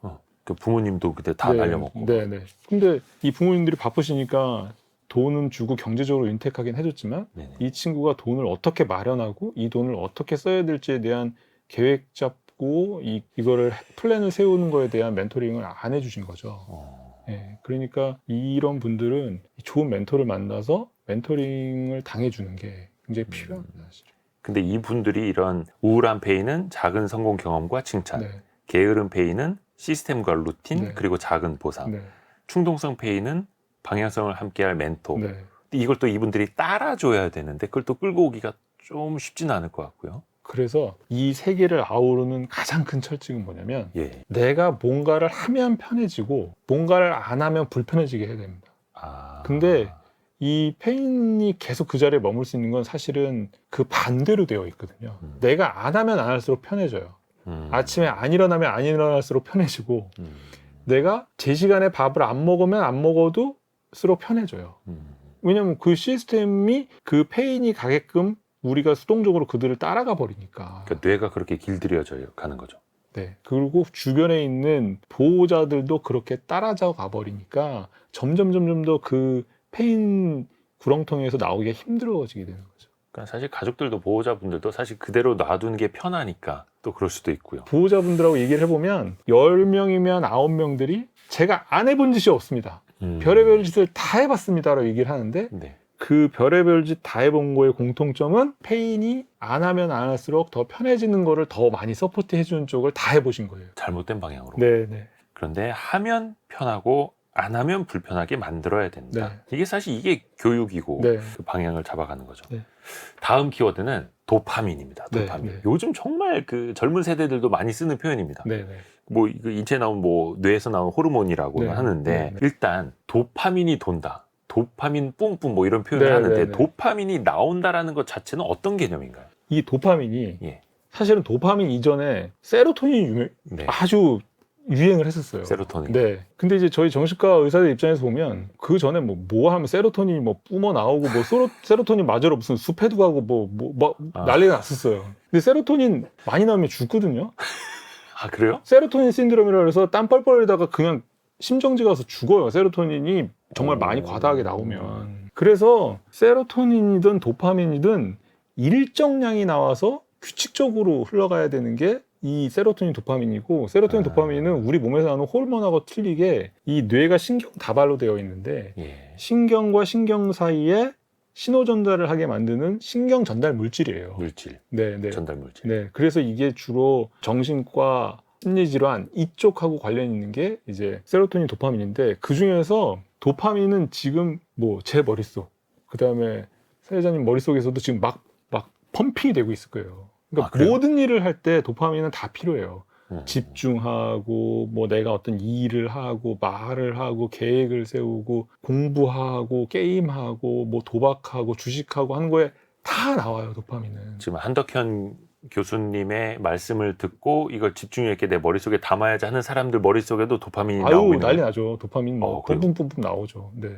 Speaker 1: 그 부모님도 그때 다 날려먹고.
Speaker 2: 네네. 근데 이 부모님들이 바쁘시니까 돈은 주고 경제적으로 윤택하긴 해줬지만
Speaker 1: 네네.
Speaker 2: 이 친구가 돈을 어떻게 마련하고 이 돈을 어떻게 써야 될지에 대한 계획 잡고 이거를 플랜을 세우는 거에 대한 멘토링을 안 해주신 거죠. 네, 그러니까 이런 분들은 좋은 멘토를 만나서 멘토링을 당해주는 게 굉장히 필요합니다. 사실.
Speaker 1: 근데 이분들이 이런 우울한 페이는 작은 성공 경험과 칭찬,
Speaker 2: 네.
Speaker 1: 게으른 페이는 시스템과 루틴
Speaker 2: 네.
Speaker 1: 그리고 작은 보상,
Speaker 2: 네.
Speaker 1: 충동성 페이는 방향성을 함께할 멘토.
Speaker 2: 네.
Speaker 1: 근데 이걸 또 이분들이 따라줘야 되는데 그걸 또 끌고 오기가 좀 쉽지는 않을 것 같고요.
Speaker 2: 그래서 이 세 개를 아우르는 가장 큰 철칙은 뭐냐면
Speaker 1: 예.
Speaker 2: 내가 뭔가를 하면 편해지고 뭔가를 안 하면 불편해지게 해야 됩니다. 근데 이 페인이 계속 그 자리에 머물 수 있는 건 사실은 그 반대로 되어 있거든요. 내가 안 하면 안 할수록 편해져요. 아침에 안 일어나면 안 일어날수록 편해지고 내가 제 시간에 밥을 안 먹으면 안 먹어도 스스로 편해져요. 왜냐면 그 시스템이 그 페인이 가게끔 우리가 수동적으로 그들을 따라가 버리니까.
Speaker 1: 그러니까 뇌가 그렇게 길들여져 가는 거죠.
Speaker 2: 네. 그리고 주변에 있는 보호자들도 그렇게 따라져 가버리니까 점점 더 그 페인 구렁텅이에서 나오기가 힘들어지게 되는 거죠.
Speaker 1: 그러니까 사실 가족들도 보호자분들도 사실 그대로 놔두는 게 편하니까 또 그럴 수도 있고요.
Speaker 2: 보호자분들하고 얘기를 해보면 10명이면 9명들이 제가 안 해본 짓이 없습니다. 별의별 짓을 다 해봤습니다라고 얘기를 하는데
Speaker 1: 네.
Speaker 2: 그 별의별 짓 다 해본 거의 공통점은 페인이 안 하면 안 할수록 더 편해지는 거를 더 많이 서포트 해주는 쪽을 다 해보신 거예요.
Speaker 1: 잘못된 방향으로.
Speaker 2: 네.
Speaker 1: 그런데 하면 편하고 안 하면 불편하게 만들어야 된다.
Speaker 2: 네.
Speaker 1: 이게 사실 이게 교육이고
Speaker 2: 네.
Speaker 1: 그 방향을 잡아가는 거죠.
Speaker 2: 네.
Speaker 1: 다음 키워드는 도파민입니다. 도파민.
Speaker 2: 네.
Speaker 1: 요즘 정말 그 젊은 세대들도 많이 쓰는 표현입니다.
Speaker 2: 네.
Speaker 1: 뭐 이거 인체에 나온 뭐 뇌에서 나온 호르몬이라고
Speaker 2: 네.
Speaker 1: 하는데
Speaker 2: 네.
Speaker 1: 일단 도파민이 돈다. 도파민 뿜뿜 뭐 이런 표현을
Speaker 2: 네.
Speaker 1: 하는데
Speaker 2: 네.
Speaker 1: 도파민이 나온다라는 것 자체는 어떤 개념인가요?
Speaker 2: 이 도파민이
Speaker 1: 예.
Speaker 2: 사실은 도파민 이전에 세로토닌이
Speaker 1: 네.
Speaker 2: 아주 유행을 했었어요.
Speaker 1: 세로토닌.
Speaker 2: 네. 근데 이제 저희 정신과 의사들 입장에서 보면 그 전에 뭐 하면 세로토닌이 뭐 뿜어 나오고 뭐 세로토닌 맞으러 무슨 숲에도 가고 뭐 난리가 났었어요. 근데 세로토닌 많이 나오면 죽거든요.
Speaker 1: 아, 그래요?
Speaker 2: 세로토닌 신드롬이라 해서 땀 뻘뻘 흘리다가 그냥 심정지 가서 죽어요. 세로토닌이 정말 많이
Speaker 1: 오.
Speaker 2: 과다하게 나오면. 그래서 세로토닌이든 도파민이든 일정량이 나와서 규칙적으로 흘러가야 되는 게 이 세로토닌 도파민이고, 세로토닌 도파민은 우리 몸에서 나오는 호르몬하고 틀리게 이 뇌가 신경 다발로 되어 있는데
Speaker 1: 예.
Speaker 2: 신경과 신경 사이에 신호 전달을 하게 만드는 신경 전달 물질이에요.
Speaker 1: 물질.
Speaker 2: 네.
Speaker 1: 전달 물질.
Speaker 2: 네, 그래서 이게 주로 정신과 심리질환 이쪽하고 관련 있는 게 이제 세로토닌 도파민인데, 그 중에서 도파민은 지금 뭐 제 머릿속, 그 다음에 사회자님 머릿속에서도 지금 막 펌핑이 되고 있을 거예요. 그러니까
Speaker 1: 아, 그래요?
Speaker 2: 모든 일을 할 때 도파민은 다 필요해요.
Speaker 1: 음.
Speaker 2: 집중하고, 뭐 내가 어떤 일을 하고, 말을 하고, 계획을 세우고, 공부하고, 게임하고, 뭐 도박하고, 주식하고 하는 거에 다 나와요, 도파민은.
Speaker 1: 지금 한덕현 교수님의 말씀을 듣고 이걸 집중력 있게 내 머릿속에 담아야지 하는 사람들 머릿속에도 도파민이 나오고
Speaker 2: 아유,
Speaker 1: 있는
Speaker 2: 난리
Speaker 1: 거예요?
Speaker 2: 나죠. 도파민 뭐
Speaker 1: 그래요?
Speaker 2: 뿜뿜뿜뿜 나오죠. 네.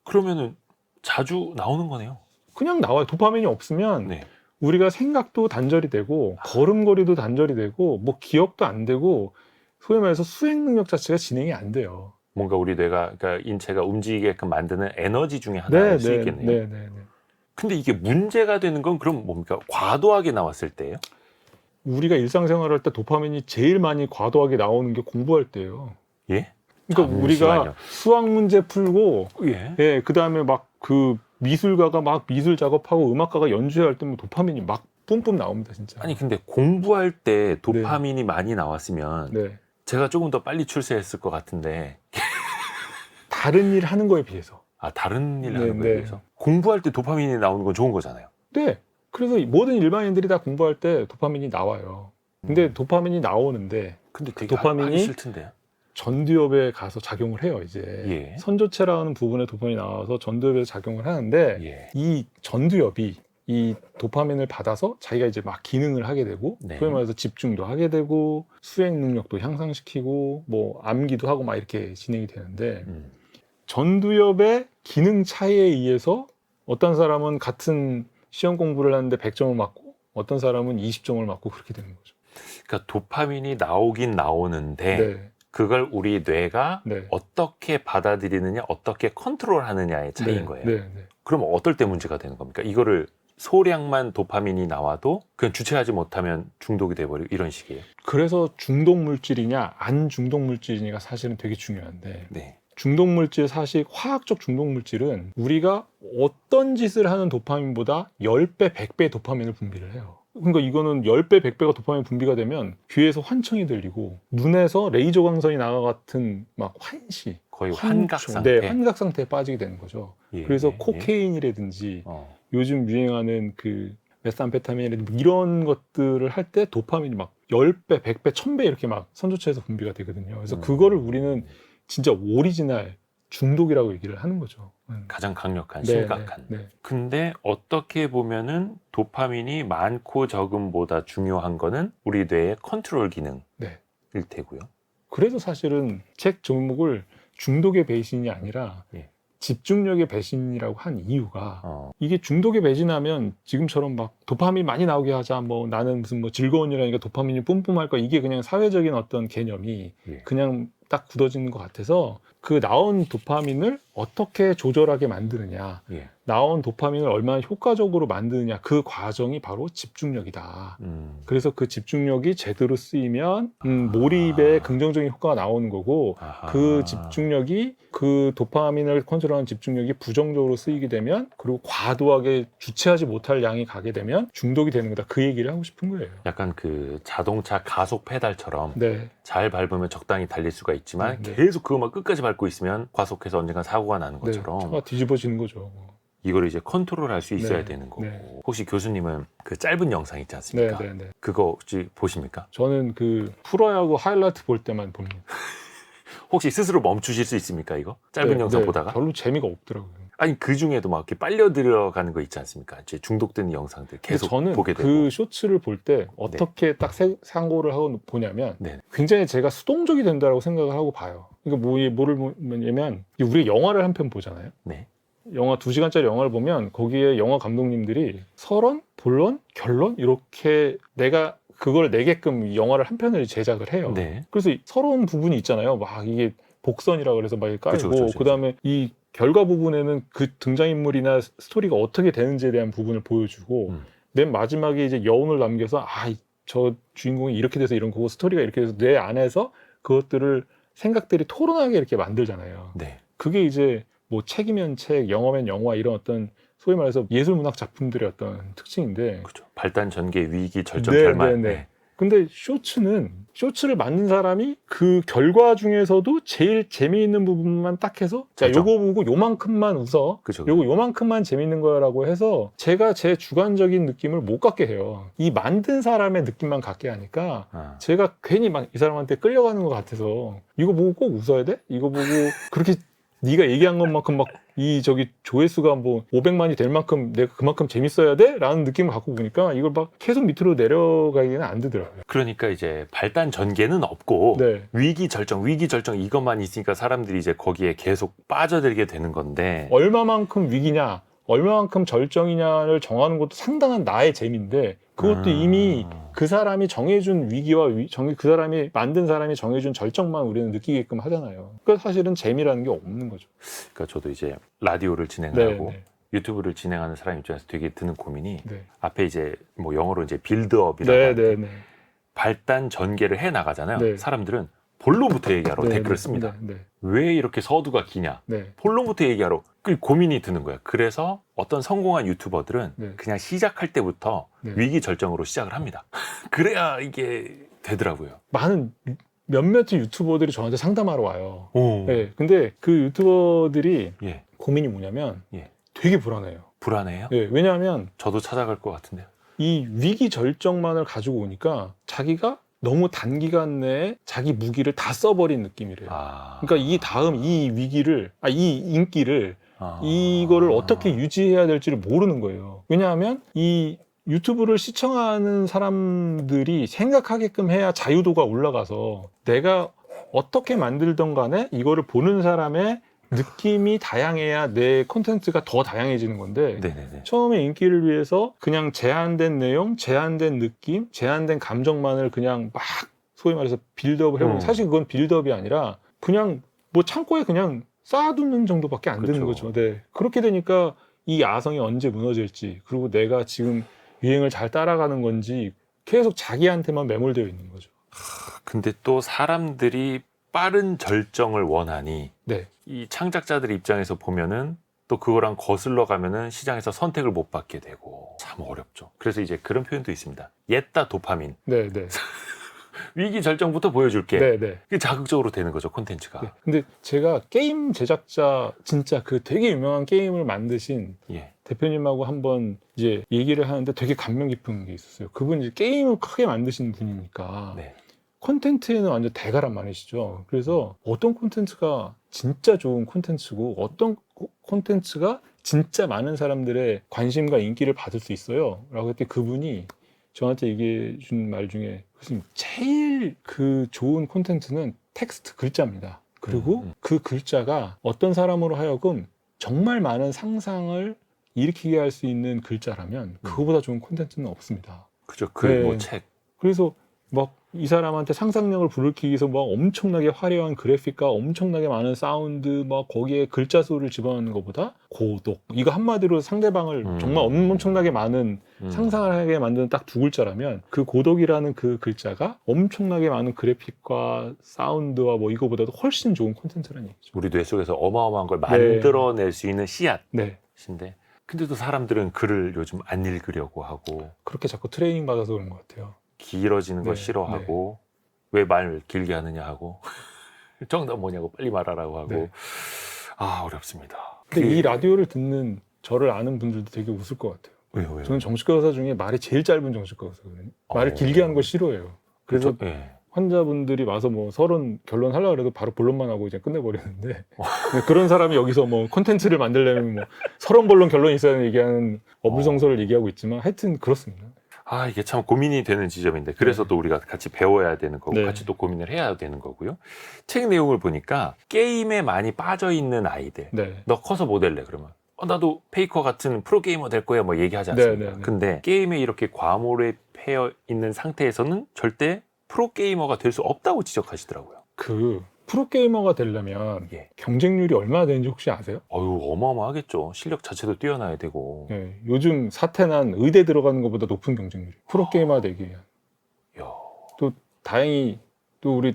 Speaker 1: 그러면은 자주 나오는 거네요.
Speaker 2: 그냥 나와요. 도파민이 없으면
Speaker 1: 네.
Speaker 2: 우리가 생각도 단절이 되고, 걸음걸이도 단절이 되고, 뭐 기억도 안 되고, 소위 말해서 수행 능력 자체가 진행이 안 돼요.
Speaker 1: 뭔가 우리 뇌가, 그러니까 인체가 움직이게끔 만드는 에너지 중에 하나일 수 있겠네요.
Speaker 2: 네.
Speaker 1: 근데 이게 문제가 되는 건 그럼 뭡니까? 과도하게 나왔을 때예요?
Speaker 2: 우리가 일상생활 할 때 도파민이 제일 많이 과도하게 나오는 게 공부할 때예요.
Speaker 1: 예?
Speaker 2: 그러니까
Speaker 1: 잠시만요.
Speaker 2: 우리가 수학 문제 풀고,
Speaker 1: 예.
Speaker 2: 예, 그 다음에 막 그 미술가가 막 미술 작업하고 음악가가 연주할 때면 도파민이 막 뿜뿜 나옵니다, 진짜.
Speaker 1: 아니 근데 공부할 때 도파민이 많이 나왔으면
Speaker 2: 네.
Speaker 1: 제가 조금 더 빨리 출세했을 것 같은데
Speaker 2: 다른 일 하는 거에 비해서.
Speaker 1: 다른 일
Speaker 2: 네,
Speaker 1: 하는 거에
Speaker 2: 네.
Speaker 1: 비해서 공부할 때 도파민이 나오는 건 좋은 거잖아요.
Speaker 2: 네. 그래서 모든 일반인들이 다 공부할 때 도파민이 나와요. 근데 도파민이 나오는데
Speaker 1: 근데 되게
Speaker 2: 도파민이
Speaker 1: 하기 싫던데요.
Speaker 2: 전두엽에 가서 작용을 해요, 이제.
Speaker 1: 예.
Speaker 2: 선조체라는 부분에 도파민이 나와서 전두엽에 작용을 하는데,
Speaker 1: 예.
Speaker 2: 이 전두엽이 이 도파민을 받아서 자기가 이제 막 기능을 하게 되고,
Speaker 1: 네.
Speaker 2: 소위 말해서 집중도 하게 되고, 수행 능력도 향상시키고, 뭐 암기도 하고 막 이렇게 진행이 되는데, 전두엽의 기능 차이에 의해서 어떤 사람은 같은 시험 공부를 하는데 100점을 맞고, 어떤 사람은 20점을 맞고, 그렇게 되는 거죠.
Speaker 1: 그러니까 도파민이 나오긴 나오는데
Speaker 2: 네.
Speaker 1: 그걸 우리 뇌가
Speaker 2: 네.
Speaker 1: 어떻게 받아들이느냐, 어떻게 컨트롤하느냐의 차이인 거예요.
Speaker 2: 네.
Speaker 1: 그럼 어떨 때 문제가 되는 겁니까? 이거를 소량만 도파민이 나와도 그냥 주체하지 못하면 중독이 돼버리고 이런 식이에요.
Speaker 2: 그래서 중독 물질이냐 안 중독 물질이냐가 사실은 되게 중요한데,
Speaker 1: 네.
Speaker 2: 중독 물질, 사실 화학적 중독 물질은 우리가 어떤 짓을 하는 도파민보다 10배, 100배 도파민을 분비를 해요. 그러니까 이거는 10배, 100배가 도파민 분비가 되면 귀에서 환청이 들리고 눈에서 레이저 광선이 나가 같은 막 환시,
Speaker 1: 거의 환각 상태.
Speaker 2: 네, 환각 상태에 빠지게 되는 거죠.
Speaker 1: 예,
Speaker 2: 그래서
Speaker 1: 예.
Speaker 2: 코케인이라든지 요즘 유행하는 그 메스암페타민이라든지 이런 것들을 할 때 도파민이 막 10배, 100배, 1000배 이렇게 막 선조체에서 분비가 되거든요. 그래서 그거를 우리는 진짜 오리지널 중독이라고 얘기를 하는 거죠.
Speaker 1: 가장 강력한,
Speaker 2: 네,
Speaker 1: 심각한.
Speaker 2: 네.
Speaker 1: 근데 어떻게 보면은 도파민이 많고 적음보다 중요한 거는 우리 뇌의 컨트롤 기능일
Speaker 2: 네.
Speaker 1: 테고요.
Speaker 2: 그래서 사실은 책 제목을 중독의 배신이 아니라
Speaker 1: 예.
Speaker 2: 집중력의 배신이라고 한 이유가, 이게 중독에 배신하면 지금처럼 막 도파민 많이 나오게 하자, 뭐 나는 무슨 뭐 즐거운 일하니까 도파민이 뿜뿜할 거야, 이게 그냥 사회적인 어떤 개념이
Speaker 1: 예.
Speaker 2: 그냥 딱 굳어지는 것 같아서, 그 나온 도파민을 어떻게 조절하게 만드느냐,
Speaker 1: 예.
Speaker 2: 나온 도파민을 얼마나 효과적으로 만드느냐, 그 과정이 바로 집중력이다. 그래서 그 집중력이 제대로 쓰이면 몰입에 긍정적인 효과가 나오는 거고,
Speaker 1: 아하.
Speaker 2: 그 집중력이, 그 도파민을 컨트롤하는 집중력이 부정적으로 쓰이게 되면, 그리고 과도하게 주체하지 못할 양이 가게 되면 중독이 되는 거다. 그 얘기를 하고 싶은 거예요.
Speaker 1: 약간 그 자동차 가속 페달처럼
Speaker 2: 네.
Speaker 1: 잘 밟으면 적당히 달릴 수가 있지만
Speaker 2: 네.
Speaker 1: 계속 그것만 끝까지 밟고 있으면 과속해서 언젠가 사고가 나는
Speaker 2: 네.
Speaker 1: 것처럼
Speaker 2: 차가 뒤집어지는 거죠.
Speaker 1: 이거를 이제 컨트롤할 수 있어야
Speaker 2: 네.
Speaker 1: 되는 거고.
Speaker 2: 네.
Speaker 1: 혹시 교수님은 그 짧은 영상 있지 않습니까?
Speaker 2: 네.
Speaker 1: 그거 혹시 보십니까?
Speaker 2: 저는 그 프로야구 하이라이트 볼 때만 봅니다.
Speaker 1: 혹시 스스로 멈추실 수 있습니까? 이거 짧은
Speaker 2: 네,
Speaker 1: 영상
Speaker 2: 네.
Speaker 1: 보다가
Speaker 2: 별로 재미가 없더라고요.
Speaker 1: 아니 그 중에도 막 이렇게 빨려 들어가는 거 있지 않습니까? 이제 중독되는 영상들 계속
Speaker 2: 저는
Speaker 1: 보게 되고.
Speaker 2: 그 쇼츠를 볼 때 어떻게 딱 상고를 하고 보냐면
Speaker 1: 네.
Speaker 2: 굉장히 제가 수동적이 된다고 생각을 하고 봐요. 그러니까 뭐를 뭐냐면 우리가 영화를 한 편 보잖아요.
Speaker 1: 네.
Speaker 2: 영화 2시간짜리 영화를 보면 거기에 영화 감독님들이 서론, 본론, 결론 이렇게 내가 그걸 내게끔 이 영화를 한 편을 제작을 해요.
Speaker 1: 네.
Speaker 2: 그래서 이 서론 부분이 있잖아요. 막 이게 복선이라 그래서 막 깔고
Speaker 1: 그쵸.
Speaker 2: 그다음에 이 결과 부분에는 그 등장인물이나 스토리가 어떻게 되는지에 대한 부분을 보여주고 맨 마지막에 이제 여운을 남겨서 저 주인공이 이렇게 돼서 이런 거고 스토리가 이렇게 돼서 내 안에서 그것들을 생각들이 토론하게 이렇게 만들잖아요.
Speaker 1: 네.
Speaker 2: 그게 이제 뭐 책이면 책, 영화면 영화 이런 어떤 소위 말해서 예술문학 작품들의 어떤 특징인데
Speaker 1: 그렇죠. 발단, 전개, 위기, 절정,
Speaker 2: 네,
Speaker 1: 결말.
Speaker 2: 네. 근데 쇼츠를 만든 사람이 그 결과 중에서도 제일 재미있는 부분만 딱 해서 자
Speaker 1: 절정.
Speaker 2: 요거 보고 요만큼만 웃어
Speaker 1: 그쵸.
Speaker 2: 요거 요만큼만 재미있는 거라고 해서 제가 제 주관적인 느낌을 못 갖게 해요. 이 만든 사람의 느낌만 갖게 하니까 제가 괜히 막 이 사람한테 끌려가는 것 같아서 이거 보고 꼭 웃어야 돼? 이거 보고 그렇게 네가 얘기한 것만큼 막 저기 조회수가 뭐 500만이 될 만큼 내가 그만큼 재밌어야 돼? 라는 느낌을 갖고 보니까 이걸 막 계속 밑으로 내려가기는 안 되더라고요.
Speaker 1: 그러니까 이제 발단, 전개는 없고
Speaker 2: 네.
Speaker 1: 위기, 절정 이것만 있으니까 사람들이 이제 거기에 계속 빠져들게 되는 건데
Speaker 2: 얼마만큼 위기냐, 얼마만큼 절정이냐를 정하는 것도 상당한 나의 재미인데 그것도 이미 그 사람이 정해준 위기와 그 사람이 만든 사람이 정해준 절정만 우리는 느끼게끔 하잖아요. 그러니까 사실은 재미라는 게 없는 거죠.
Speaker 1: 그러니까 저도 이제 라디오를 진행하고
Speaker 2: 네.
Speaker 1: 유튜브를 진행하는 사람 입장에서 되게 드는 고민이
Speaker 2: 네.
Speaker 1: 앞에 이제 뭐 영어로 이제 빌드업이라고 하는데
Speaker 2: 네.
Speaker 1: 발단, 전개를 해 나가잖아요.
Speaker 2: 네.
Speaker 1: 사람들은 본론부터 얘기하러 댓글을 씁니다. 왜 이렇게 서두가 기냐? 본론부터 얘기하러 고민이 드는 거예요. 그래서 어떤 성공한 유튜버들은 그냥 시작할 때부터 위기 절정으로 시작을 합니다. 그래야 이게 되더라고요.
Speaker 2: 많은 몇몇 유튜버들이 저한테 상담하러 와요.
Speaker 1: 오.
Speaker 2: 네, 근데 그 유튜버들이
Speaker 1: 예.
Speaker 2: 고민이 뭐냐면
Speaker 1: 예.
Speaker 2: 되게 불안해요.
Speaker 1: 불안해요?
Speaker 2: 네, 왜냐하면
Speaker 1: 저도 찾아갈 것 같은데요.
Speaker 2: 이 위기 절정만을 가지고 오니까 자기가 너무 단기간 내에 자기 무기를 다 써버린 느낌이래요. 그러니까 이 위기를, 이 인기를, 이거를 어떻게 유지해야 될지를 모르는 거예요. 왜냐하면 이 유튜브를 시청하는 사람들이 생각하게끔 해야 자유도가 올라가서 내가 어떻게 만들던 간에 이거를 보는 사람의 느낌이 다양해야 내 콘텐츠가 더 다양해지는 건데
Speaker 1: 네네네.
Speaker 2: 처음에 인기를 위해서 그냥 제한된 내용, 제한된 느낌, 제한된 감정만을 그냥 막 소위 말해서 빌드업을 해보면 사실 그건 빌드업이 아니라 그냥 뭐 창고에 그냥 쌓아두는 정도밖에 안 되는 거죠. 네. 그렇게 되니까 이 야성이 언제 무너질지 그리고 내가 지금 유행을 잘 따라가는 건지 계속 자기한테만 매몰되어 있는 거죠.
Speaker 1: 근데 또 사람들이 빠른 절정을 원하니
Speaker 2: 네.
Speaker 1: 이 창작자들 입장에서 보면은 또 그거랑 거슬러 가면은 시장에서 선택을 못 받게 되고 참 어렵죠. 그래서 이제 그런 표현도 있습니다. 옛다 도파민.
Speaker 2: 네.
Speaker 1: 위기 절정부터 보여줄게.
Speaker 2: 네.
Speaker 1: 그게 자극적으로 되는 거죠, 콘텐츠가.
Speaker 2: 네. 근데 제가 게임 제작자 진짜 그 되게 유명한 게임을 만드신 대표님하고 한번 이제 얘기를 하는데 되게 감명 깊은 게 있었어요. 그분이 이제 게임을 크게 만드신 분이니까 콘텐츠에는 완전 대가란 말이시죠. 그래서 어떤 콘텐츠가 진짜 좋은 콘텐츠고 어떤 콘텐츠가 진짜 많은 사람들의 관심과 인기를 받을 수 있어요 라고 했더니 그분이 저한테 얘기해 준 말 중에 제일 그 좋은 콘텐츠는 텍스트 글자입니다. 그리고 그 글자가 어떤 사람으로 하여금 정말 많은 상상을 일으키게 할 수 있는 글자라면 그거보다 좋은 콘텐츠는 없습니다.
Speaker 1: 그죠. 글, 뭐 책.
Speaker 2: 그래서 막 이 사람한테 상상력을 불러일으키기 위해서 막 엄청나게 화려한 그래픽과 엄청나게 많은 사운드 막 거기에 글자 수를 집어넣는 것보다 고독 이거 한마디로 상대방을 정말 엄청나게 많은 상상을 하게 만드는 딱 두 글자라면 그 고독이라는 그 글자가 엄청나게 많은 그래픽과 사운드와 뭐 이거보다도 훨씬 좋은 콘텐츠라는 얘기죠.
Speaker 1: 우리 뇌 속에서 어마어마한 걸 만들어낼 수 있는 씨앗인데 근데도 사람들은 글을 요즘 안 읽으려고 하고
Speaker 2: 그렇게 자꾸 트레이닝 받아서 그런 것 같아요.
Speaker 1: 길어지는 거 싫어하고 왜 말 길게 하느냐 하고 정답 뭐냐고 빨리 말하라고 하고 어렵습니다.
Speaker 2: 근데 이 라디오를 듣는 저를 아는 분들도 되게 웃을 것 같아요.
Speaker 1: 왜요?
Speaker 2: 저는 정신과 의사 중에 말이 제일 짧은 정신과 의사거든요. 말을 길게 하는 걸 싫어해요. 그래서 환자분들이 와서 뭐 서론 결론하려고 해도 바로 본론만 하고 이제 끝내버리는데 근데 그런 사람이 여기서 뭐 콘텐츠를 만들려면 뭐 서론 본론 결론이 있어야 얘기하는 어불성설을 얘기하고 있지만 하여튼 그렇습니다.
Speaker 1: 아, 이게 참 고민이 되는 지점인데 그래서 또 우리가 같이 배워야 되는 거고
Speaker 2: 네.
Speaker 1: 같이 또 고민을 해야 되는 거고요. 책 내용을 보니까 게임에 많이 빠져 있는 아이들,
Speaker 2: 네.
Speaker 1: 너 커서 뭐 될래? 그러면 나도 페이커 같은 프로게이머 될 거야 뭐 얘기하지 않습니까?
Speaker 2: 네, 네, 네.
Speaker 1: 근데 게임에 이렇게 과몰입해 있는 상태에서는 절대 프로게이머가 될 수 없다고 지적하시더라고요.
Speaker 2: 그 프로게이머가 되려면
Speaker 1: 예.
Speaker 2: 경쟁률이 얼마나 되는지 혹시 아세요?
Speaker 1: 어유 어마어마하겠죠. 실력 자체도 뛰어나야 되고.
Speaker 2: 네. 요즘 사태난 의대 들어가는 것보다 높은 경쟁률이 프로게이머 되기 위한.
Speaker 1: 야.
Speaker 2: 또 다행히 또 우리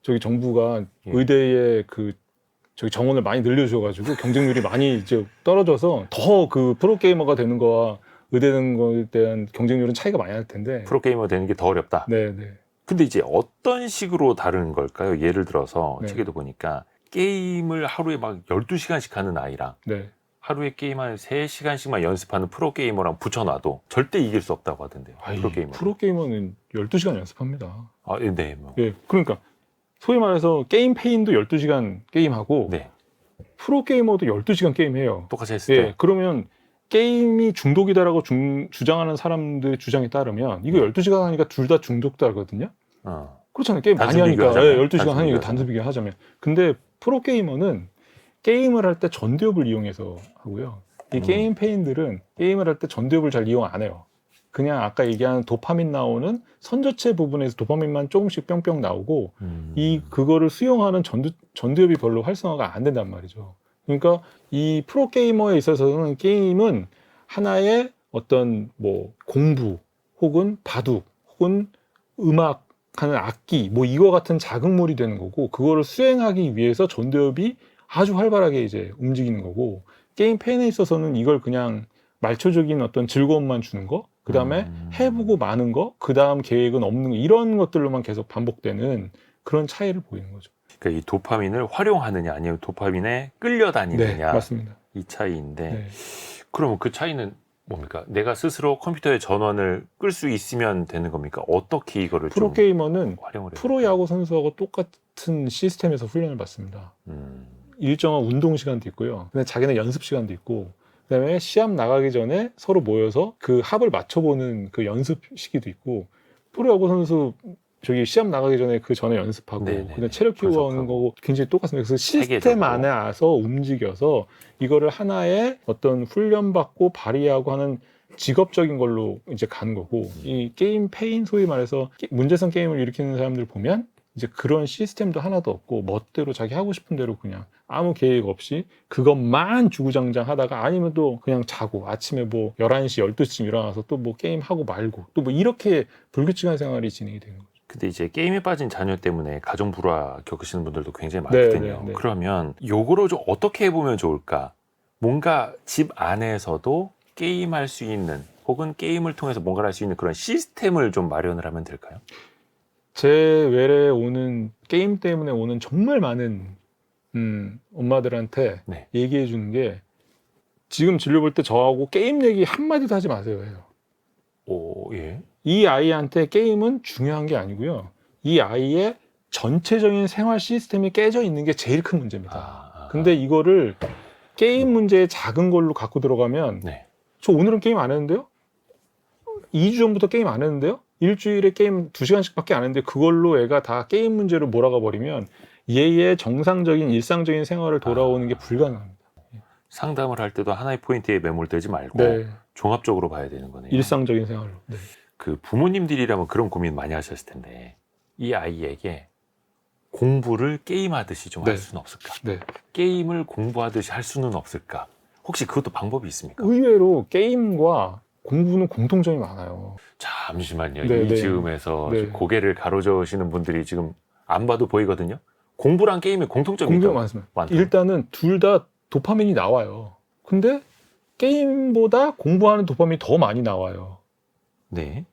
Speaker 2: 저기 정부가
Speaker 1: 예.
Speaker 2: 의대에 그 저기 정원을 많이 늘려주셔가지고 경쟁률이 많이 이제 떨어져서 더 그 프로게이머가 되는 거와 의대 되는 거에 대한 경쟁률은 차이가 많이 날 텐데.
Speaker 1: 프로게이머 되는 게 더 어렵다.
Speaker 2: 네, 네.
Speaker 1: 근데 이제 어떤 식으로 다른 걸까요? 예를 들어서
Speaker 2: 네.
Speaker 1: 책에도 보니까 게임을 하루에 막 12시간씩 하는 아이랑
Speaker 2: 네.
Speaker 1: 하루에 게임 한 3시간씩만 연습하는 프로게이머랑 붙여놔도 절대 이길 수 없다고 하던데요. 프로게이머.
Speaker 2: 프로게이머는 12시간 연습합니다.
Speaker 1: 아, 네. 뭐.
Speaker 2: 예, 그러니까 소위 말해서 게임 페인도 12시간 게임하고
Speaker 1: 네.
Speaker 2: 프로게이머도 12시간 게임해요.
Speaker 1: 똑같이 했을 때.
Speaker 2: 예, 그러면 게임이 중독이다라고 주장하는 사람들의 주장에 따르면 이거 12시간 하니까 둘 다 중독자거든요. 그렇잖아요. 게임 많이
Speaker 1: 단순
Speaker 2: 하니까.
Speaker 1: 비교하자면.
Speaker 2: 예, 12시간
Speaker 1: 단순
Speaker 2: 하니까
Speaker 1: 비교하자면.
Speaker 2: 단순 비교하자면. 근데 프로게이머는 게임을 할 때 전두엽을 이용해서 하고요. 이 게임 페인들은 게임을 할 때 전두엽을 잘 이용 안 해요. 그냥 아까 얘기한 도파민 나오는 선저체 부분에서 도파민만 조금씩 뿅뿅 나오고 그거를 수용하는 전두엽이 별로 활성화가 안 된단 말이죠. 그러니까 이 프로게이머에 있어서는 게임은 하나의 어떤 뭐 공부 혹은 바둑 혹은 음악 하는 악기 뭐 이거 같은 자극물이 되는 거고 그거를 수행하기 위해서 전두엽이 아주 활발하게 이제 움직이는 거고 게임 팬에 있어서는 이걸 그냥 말초적인 어떤 즐거움만 주는 거 그 다음에 해보고 마는 거 그 다음 계획은 없는 거 이런 것들로만 계속 반복되는 그런 차이를 보이는 거죠.
Speaker 1: 그러니까 이 도파민을 활용하느냐 아니면 도파민에
Speaker 2: 네,
Speaker 1: 끌려다니느냐
Speaker 2: 맞습니다.
Speaker 1: 이 차이인데
Speaker 2: 네.
Speaker 1: 그러면 그 차이는 뭡니까? 내가 스스로 컴퓨터의 전원을 끌 수 있으면 되는 겁니까? 어떻게 이거를 좀
Speaker 2: 프로게이머는
Speaker 1: 활용을 해요?
Speaker 2: 프로야구 선수하고 똑같은 시스템에서 훈련을 받습니다.
Speaker 1: 음.
Speaker 2: 일정한 운동 시간도 있고요. 근데 자기네 연습 시간도 있고, 그다음에 시합 나가기 전에 서로 모여서 그 합을 맞춰보는 그 연습 시기도 있고, 프로야구 선수 저기 시합 나가기 전에 그 전에 연습하고,
Speaker 1: 네네네.
Speaker 2: 그냥 체력 키우고 하는
Speaker 1: 분석하고.
Speaker 2: 거고 굉장히 똑같습니다. 그래서 시스템
Speaker 1: 체계적으로.
Speaker 2: 안에 와서 움직여서 이거를 하나의 어떤 훈련받고 발휘하고 하는 직업적인 걸로 이제 가는 거고, 이 게임 페인 소위 말해서 문제성 게임을 일으키는 사람들 보면 이제 그런 시스템도 하나도 없고 멋대로 자기 하고 싶은 대로 그냥 아무 계획 없이 그것만 주구장창 하다가 아니면 또 그냥 자고 아침에 뭐 11시, 12시쯤 일어나서 또 뭐 게임하고 말고 또 뭐 이렇게 불규칙한 생활이 진행이 되는 거죠.
Speaker 1: 근데 이제 게임에 빠진 자녀 때문에 가정 불화 겪으시는 분들도 굉장히 많거든요.
Speaker 2: 네, 네.
Speaker 1: 그러면 요거를 좀 어떻게 해보면 좋을까? 뭔가 집 안에서도 게임할 수 있는 혹은 게임을 통해서 뭔가를 할 수 있는 그런 시스템을 좀 마련을 하면 될까요?
Speaker 2: 제 외래에 오는 게임 때문에 오는 정말 많은 엄마들한테
Speaker 1: 네.
Speaker 2: 얘기해 주는 게 지금 진료 볼 때 저하고 게임 얘기 한마디도 하지 마세요 해요.
Speaker 1: 오, 예.
Speaker 2: 이 아이한테 게임은 중요한 게 아니고요. 이 아이의 전체적인 생활 시스템이 깨져 있는 게 제일 큰 문제입니다. 근데 이거를 게임 문제의 작은 걸로 갖고 들어가면
Speaker 1: 네.
Speaker 2: 저 오늘은 게임 안 했는데요? 2주 전부터 게임 안 했는데요? 일주일에 게임 2시간씩밖에 안 했는데 그걸로 애가 다 게임 문제로 몰아가 버리면 얘의 정상적인 일상적인 생활을 돌아오는 게 불가능합니다.
Speaker 1: 상담을 할 때도 하나의 포인트에 매몰되지 말고
Speaker 2: 네,
Speaker 1: 종합적으로 봐야 되는 거네요.
Speaker 2: 일상적인 생활로. 네.
Speaker 1: 그 부모님들이라면 그런 고민 많이 하셨을 텐데 이 아이에게 공부를 게임하듯이 좀 할
Speaker 2: 네.
Speaker 1: 수는 없을까?
Speaker 2: 네.
Speaker 1: 게임을 공부하듯이 할 수는 없을까? 혹시 그것도 방법이 있습니까?
Speaker 2: 의외로 게임과 공부는 공통점이 많아요.
Speaker 1: 잠시만요.
Speaker 2: 네,
Speaker 1: 이
Speaker 2: 네.
Speaker 1: 즈음에서
Speaker 2: 네.
Speaker 1: 고개를 가로저으시는 분들이 지금 안 봐도 보이거든요. 공부랑 게임의 공통점이
Speaker 2: 공통점이
Speaker 1: 있다고.
Speaker 2: 많습니다.
Speaker 1: 많다.
Speaker 2: 일단은 둘 다 도파민이 나와요. 근데 게임보다 공부하는 도파민이 더 많이 나와요.
Speaker 1: 네.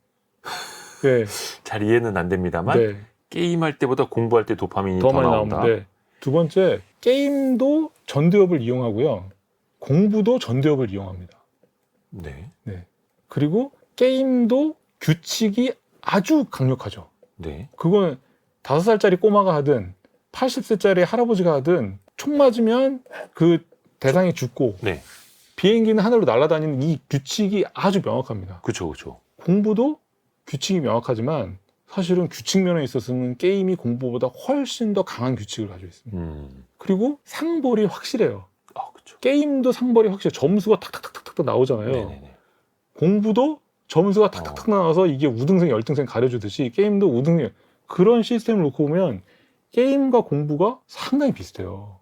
Speaker 2: 네,
Speaker 1: 잘 이해는 안 됩니다만
Speaker 2: 네.
Speaker 1: 게임할 때보다 공부할 때 도파민이
Speaker 2: 더
Speaker 1: 더
Speaker 2: 많이
Speaker 1: 나온다.
Speaker 2: 나오는데 두 번째 게임도 전두엽을 이용하고요. 공부도 전두엽을 이용합니다.
Speaker 1: 네.
Speaker 2: 그리고 게임도 규칙이 아주 강력하죠.
Speaker 1: 네.
Speaker 2: 그건 5살짜리 꼬마가 하든 80세짜리 할아버지가 하든 총 맞으면 그 대상이 죽고
Speaker 1: 네.
Speaker 2: 비행기는 하늘로 날아다니는 이 규칙이 아주 명확합니다.
Speaker 1: 그렇죠, 그렇죠.
Speaker 2: 공부도 규칙이 명확하지만 사실은 규칙 면에 있어서는 게임이 공부보다 훨씬 더 강한 규칙을 가지고 있습니다. 그리고 상벌이 확실해요.
Speaker 1: 그렇죠.
Speaker 2: 게임도 상벌이 확실해요. 점수가 탁탁탁탁탁 나오잖아요.
Speaker 1: 네네네.
Speaker 2: 공부도 점수가 탁탁탁 나와서 이게 우등생, 열등생 가려주듯이 게임도 우등생, 그런 시스템을 놓고 보면 게임과 공부가 상당히 비슷해요.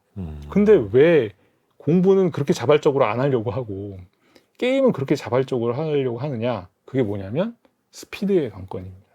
Speaker 2: 근데 왜 공부는 그렇게 자발적으로 안 하려고 하고 게임은 그렇게 자발적으로 하려고 하느냐? 그게 뭐냐면 스피드의 관건입니다.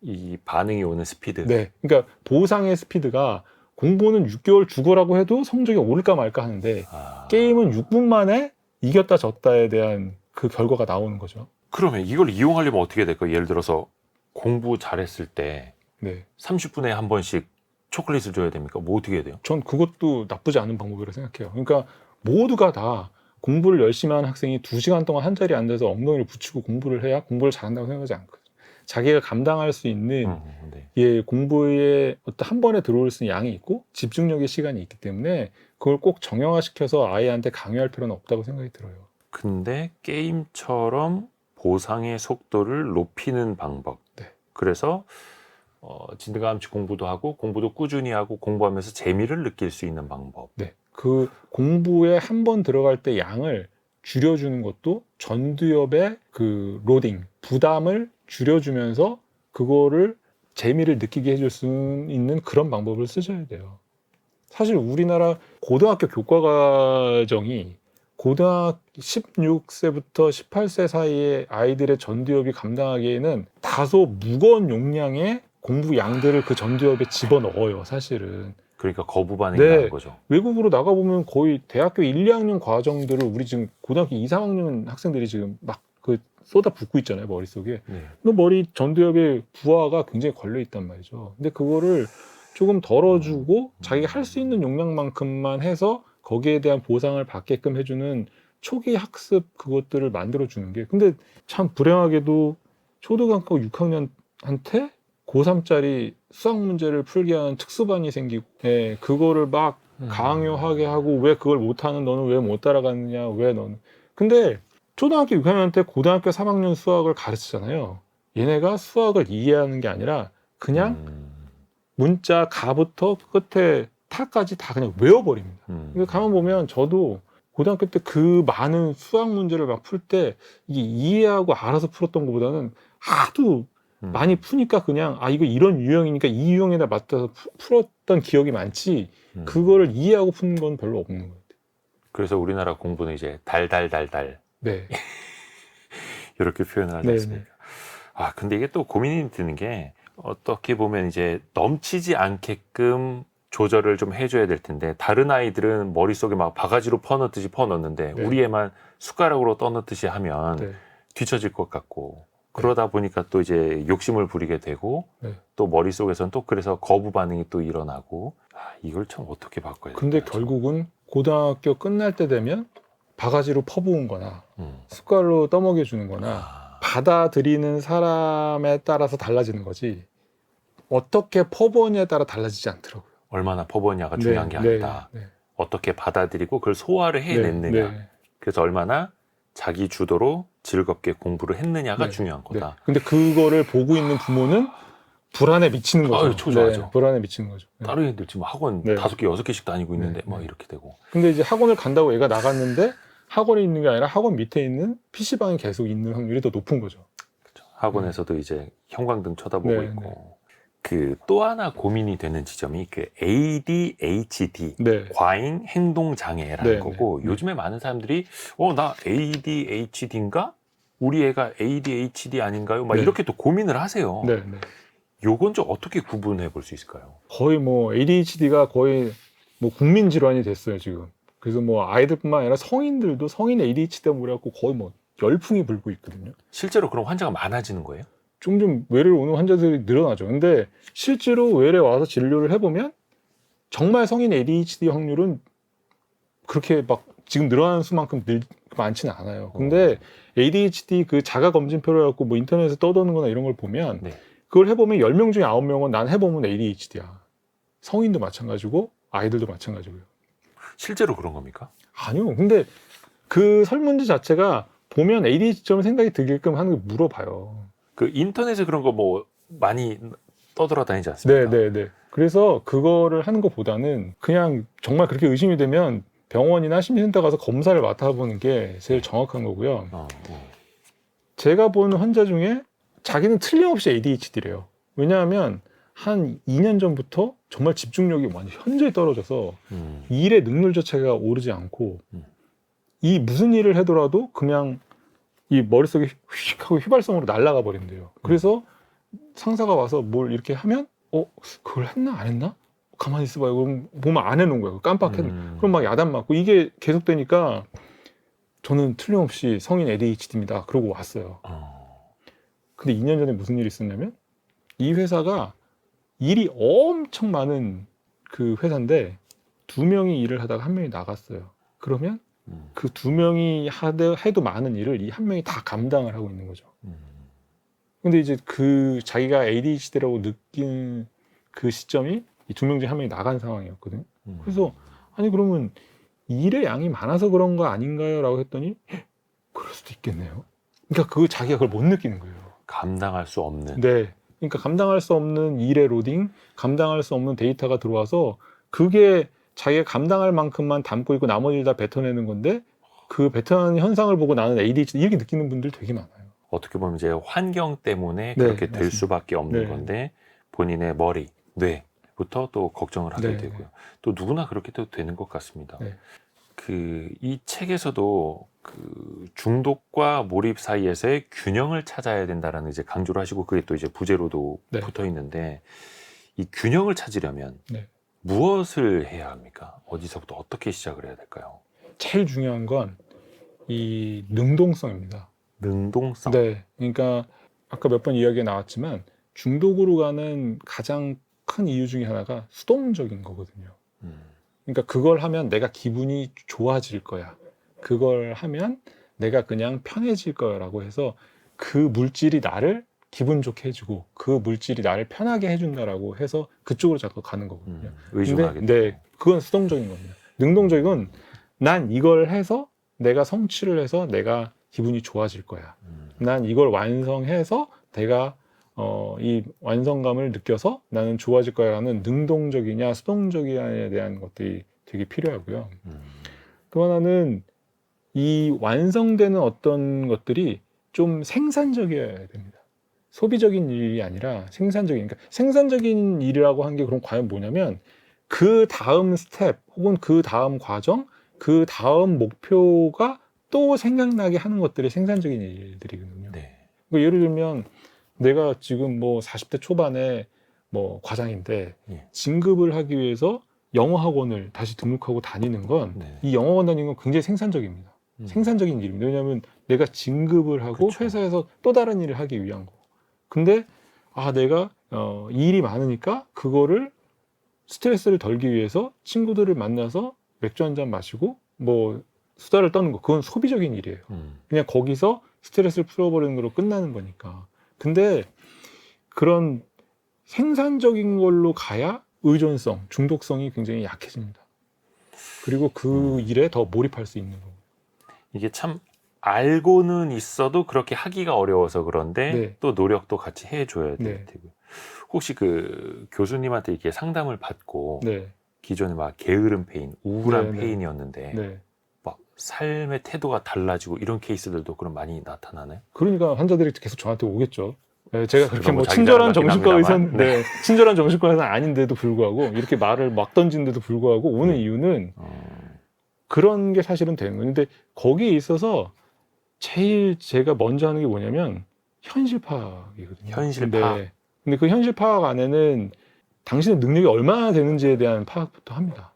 Speaker 1: 이 반응이 오는 스피드.
Speaker 2: 네, 그러니까 보상의 스피드가 공부는 6개월 죽어라고 해도 성적이 오를까 말까 하는데 게임은 6분 만에 이겼다 졌다에 대한 그 결과가 나오는 거죠.
Speaker 1: 그러면 이걸 이용하려면 어떻게 될까요? 예를 들어서 공부 잘했을 때
Speaker 2: 네,
Speaker 1: 30분에 한 번씩 초콜릿을 줘야 됩니까? 뭐 어떻게 해야 돼요?
Speaker 2: 전 그것도 나쁘지 않은 방법이라고 생각해요. 그러니까 모두가 다 공부를 열심히 하는 학생이 2시간 동안 한 자리에 앉아서 엉덩이를 붙이고 공부를 해야 공부를 잘한다고 생각하지 않거든요. 자기가 감당할 수 있는
Speaker 1: 네.
Speaker 2: 예, 공부에 어떤 한 번에 들어올 수 있는 양이 있고 집중력의 시간이 있기 때문에 그걸 꼭 정형화시켜서 아이한테 강요할 필요는 없다고 생각이 들어요.
Speaker 1: 근데 게임처럼 보상의 속도를 높이는 방법.
Speaker 2: 네.
Speaker 1: 그래서 진드감치 공부도 하고 공부도 꾸준히 하고 공부하면서 재미를 느낄 수 있는 방법.
Speaker 2: 네, 그 공부에 한 번 들어갈 때 양을 줄여주는 것도 전두엽의 그 로딩, 부담을 줄여주면서 그거를 재미를 느끼게 해줄 수 있는 그런 방법을 쓰셔야 돼요. 사실 우리나라 고등학교 교과과정이 고등학교 16세부터 18세 사이의 아이들의 전두엽이 감당하기에는 다소 무거운 용량의 공부 양들을 그 전두엽에 집어넣어요, 사실은.
Speaker 1: 그러니까 거부 반응이
Speaker 2: 네.
Speaker 1: 나는 거죠.
Speaker 2: 외국으로 나가보면 거의 대학교 1, 2학년 과정들을 우리 지금 고등학교 2, 3학년 학생들이 지금 막 그 쏟아붓고 있잖아요, 머릿속에.
Speaker 1: 네.
Speaker 2: 그 머리 전두엽에 부하가 굉장히 걸려 있단 말이죠. 근데 그거를 조금 덜어주고 자기가 할 수 있는 용량만큼만 해서 거기에 대한 보상을 받게끔 해주는 초기 학습 그것들을 만들어주는 게, 근데 참 불행하게도 초등학교 6학년한테 고3짜리 수학 문제를 풀게 하는 특수반이 생기고, 예, 그거를 막 강요하게 하고, 왜 그걸 못하는 너는 왜 못 따라가느냐, 왜 너는. 근데 초등학교 6학년 때 고등학교 3학년 수학을 가르치잖아요. 얘네가 수학을 이해하는 게 아니라 그냥 문자 가부터 끝에 타까지 다 그냥 외워버립니다. 그러니까 가만 보면 저도 고등학교 때 그 많은 수학 문제를 막 풀 때 이게 이해하고 알아서 풀었던 것보다는 하도 많이 푸니까 그냥 이거 이런 유형이니까 이 유형에다 맞춰서 풀었던 기억이 많지 그거를 이해하고 푸는 건 별로 없는 것 같아요.
Speaker 1: 그래서 우리나라 공부는 이제 달달달달
Speaker 2: 네.
Speaker 1: 이렇게 표현을 하지 않습니까? 근데 이게 또 고민이 드는 게 어떻게 보면 이제 넘치지 않게끔 조절을 좀 해줘야 될 텐데 다른 아이들은 머릿속에 막 바가지로 퍼넣듯이 퍼넣는데
Speaker 2: 네.
Speaker 1: 우리 애만 숟가락으로 떠넣듯이 하면
Speaker 2: 네.
Speaker 1: 뒤처질 것 같고 그러다 보니까 또 이제 욕심을 부리게 되고
Speaker 2: 네.
Speaker 1: 또 머릿속에서는 또 그래서 거부 반응이 또 일어나고 이걸 참 어떻게 바꿔야 될까요?
Speaker 2: 근데 결국은 고등학교 끝날 때 되면 바가지로 퍼부은 거나 숟갈로 떠먹여 주는 거나 받아들이는 사람에 따라서 달라지는 거지 어떻게 퍼부었냐에 따라 달라지지 않더라고요.
Speaker 1: 얼마나 퍼부었냐가 중요한 게 아니다. 어떻게 받아들이고 그걸 소화를 해냈느냐. 그래서 얼마나 자기 주도로 즐겁게 공부를 했느냐가 중요한 거다.
Speaker 2: 근데 그거를 보고 있는 부모는 불안에 미치는 거죠.
Speaker 1: 초조하죠.
Speaker 2: 불안에 미치는 거죠.
Speaker 1: 다른 애들 지금 학원 5개, 6개씩 다니고 있는데 막 이렇게 되고.
Speaker 2: 근데 이제 학원을 간다고 애가 나갔는데 학원에 있는 게 아니라 학원 밑에 있는 PC방에 계속 있는 확률이 더 높은 거죠.
Speaker 1: 그렇죠. 학원에서도 이제 형광등 쳐다보고 있고. 그 또 하나 고민이 되는 지점이 그 ADHD, 과잉 행동 장애라는 거고 요즘에 많은 사람들이 나 ADHD인가? 우리 애가 ADHD 아닌가요? 막 이렇게 또 고민을 하세요. 요건 좀 어떻게 구분해 볼 수 있을까요?
Speaker 2: 거의 뭐 ADHD가 거의 뭐 국민 질환이 됐어요, 지금. 그래서 뭐 아이들뿐만 아니라 성인들도 성인 ADHD 때문에 그래갖고 거의 뭐 열풍이 불고 있거든요.
Speaker 1: 실제로 그런 환자가 많아지는 거예요?
Speaker 2: 좀 외래로 오는 환자들이 늘어나죠. 근데 실제로 외래 와서 진료를 해보면 정말 성인 ADHD 확률은 그렇게 막 지금 늘어나는 수만큼 많지는 않아요. 근데 ADHD 그 자가 검진표를 갖고 뭐 인터넷에 떠도는 거나 이런 걸 보면 그걸 해보면 10명 중에 9명은 난 해보면 ADHD야. 성인도 마찬가지고 아이들도 마찬가지고요.
Speaker 1: 실제로 그런 겁니까?
Speaker 2: 아니요. 근데 그 설문지 자체가 보면 ADHD처럼 생각이 들게끔 하는 거 물어봐요.
Speaker 1: 그 인터넷에 그런 거 뭐 많이 떠돌아다니지 않습니까?
Speaker 2: 네. 그래서 그거를 하는 것보다는 그냥 정말 그렇게 의심이 되면 병원이나 심리센터 가서 검사를 맡아보는 게 제일 정확한 거고요. 제가 본 환자 중에 자기는 틀림없이 ADHD래요. 왜냐하면 한 2년 전부터 정말 집중력이 완전 현저히 떨어져서 일의 능률 자체가 오르지 않고 이 무슨 일을 하더라도 그냥 이 머릿속에 휙 하고 휘발성으로 날아가 버린대요. 그래서 상사가 와서 뭘 이렇게 하면 그걸 했나 안 했나? 가만히 있어봐요. 그럼 보면 안 해놓은 거예요. 깜빡했네. 그럼 막 야단 맞고 이게 계속되니까 저는 틀림없이 성인 ADHD입니다. 그러고 왔어요. 근데 2년 전에 무슨 일이 있었냐면 이 회사가 일이 엄청 많은 그 회사인데 2명이 일을 하다가 1명이 나갔어요. 그러면 그 2명이 해도 많은 일을 이 1명이 다 감당을 하고 있는 거죠. 근데 이제 그 자기가 ADHD라고 느낀 그 시점이 이 2명 중에 1명이 나간 상황이었거든요. 그래서 아니 그러면 일의 양이 많아서 그런 거 아닌가요? 라고 했더니 그럴 수도 있겠네요. 그러니까 자기가 그걸 못 느끼는 거예요.
Speaker 1: 감당할 수 없는.
Speaker 2: 네. 그러니까 감당할 수 없는 일의 로딩, 감당할 수 없는 데이터가 들어와서 그게 자기가 감당할 만큼만 담고 있고 나머지를 다 뱉어내는 건데 그 뱉어내는 현상을 보고 나는 ADHD 이렇게 느끼는 분들 되게 많아요.
Speaker 1: 어떻게 보면 이제 환경 때문에
Speaker 2: 네,
Speaker 1: 그렇게 될
Speaker 2: 맞습니다.
Speaker 1: 수밖에 없는
Speaker 2: 네.
Speaker 1: 건데 본인의 머리, 뇌부터 또 걱정을 하게
Speaker 2: 네,
Speaker 1: 되고요. 또 누구나 그렇게 또 되는 것 같습니다.
Speaker 2: 네.
Speaker 1: 이 책에서도 그 중독과 몰입 사이에서의 균형을 찾아야 된다라는 이제 강조를 하시고 그게 또 이제 부제로도
Speaker 2: 네.
Speaker 1: 붙어 있는데 이 균형을 찾으려면
Speaker 2: 네.
Speaker 1: 무엇을 해야 합니까? 어디서부터 어떻게 시작을 해야 될까요?
Speaker 2: 제일 중요한 건 이 능동성입니다.
Speaker 1: 능동성.
Speaker 2: 네. 그러니까 아까 몇 번 이야기가 나왔지만 중독으로 가는 가장 큰 이유 중에 하나가 수동적인 거거든요. 그러니까 그걸 하면 내가 기분이 좋아질 거야. 그걸 하면 내가 그냥 편해질 거야라고 해서 그 물질이 나를 기분 좋게 해주고 그 물질이 나를 편하게 해준다라고 해서 그쪽으로 자꾸 가는 거거든요.
Speaker 1: 의존하게
Speaker 2: 근데 네, 그건 수동적인 겁니다. 능동적인 난 이걸 해서 내가 성취를 해서 내가 기분이 좋아질 거야. 난 이걸 완성해서 내가 이 완성감을 느껴서 나는 좋아질 거야라는 능동적이냐 수동적이냐에 대한 것들이 되게 필요하고요. 또 하나는 이 완성되는 어떤 것들이 좀 생산적이어야 됩니다. 소비적인 일이 아니라 생산적인, 그러니까 생산적인 일이라고 한 게 그럼 과연 뭐냐면 그 다음 스텝 혹은 그 다음 과정, 그 다음 목표가 또 생각나게 하는 것들이 생산적인 일들이거든요.
Speaker 1: 네.
Speaker 2: 그러니까 예를 들면 내가 지금 뭐 40대 초반에 뭐 과장인데
Speaker 1: 예.
Speaker 2: 진급을 하기 위해서 영어 학원을 다시 등록하고 다니는 건 이 영어 학원 다니는 건 굉장히 생산적입니다. 생산적인 일입니다. 왜냐하면 내가 진급을 하고
Speaker 1: 그쵸.
Speaker 2: 회사에서 또 다른 일을 하기 위한 거고. 근데 내가 이 일이 많으니까 그거를 스트레스를 덜기 위해서 친구들을 만나서 맥주 한잔 마시고 뭐 수다를 떠는 거, 그건 소비적인 일이에요. 그냥 거기서 스트레스를 풀어버리는 걸로 끝나는 거니까. 근데 그런 생산적인 걸로 가야 의존성, 중독성이 굉장히 약해집니다. 그리고 그 일에 더 몰입할 수 있는 거고.
Speaker 1: 이게 참 알고는 있어도 그렇게 하기가 어려워서 그런데
Speaker 2: 네.
Speaker 1: 또 노력도 같이 해줘야 될
Speaker 2: 네.
Speaker 1: 테고요. 혹시 그 교수님한테 이렇게 상담을 받고
Speaker 2: 네.
Speaker 1: 기존에 막 게으름 페인, 우울한
Speaker 2: 네, 네.
Speaker 1: 페인이었는데
Speaker 2: 네.
Speaker 1: 막 삶의 태도가 달라지고 이런 케이스들도 그럼 많이 나타나나요?
Speaker 2: 그러니까 환자들이 계속 저한테 오겠죠. 네, 제가 그렇게
Speaker 1: 그건
Speaker 2: 뭐
Speaker 1: 자기
Speaker 2: 친절한
Speaker 1: 자랑
Speaker 2: 정신과
Speaker 1: 같긴
Speaker 2: 의사는
Speaker 1: 합니다만.
Speaker 2: 네. 친절한 정신과 의사는 아닌데도 불구하고 이렇게 말을 막 던지는데도 불구하고 오는 이유는 그런 게 사실은 되는 거예요. 근데 거기에 있어서 제일 제가 먼저 하는 게 뭐냐면 현실 파악이거든요.
Speaker 1: 현실 파악.
Speaker 2: 근데 그 현실 파악 안에는 당신의 능력이 얼마나 되는지에 대한 파악부터 합니다.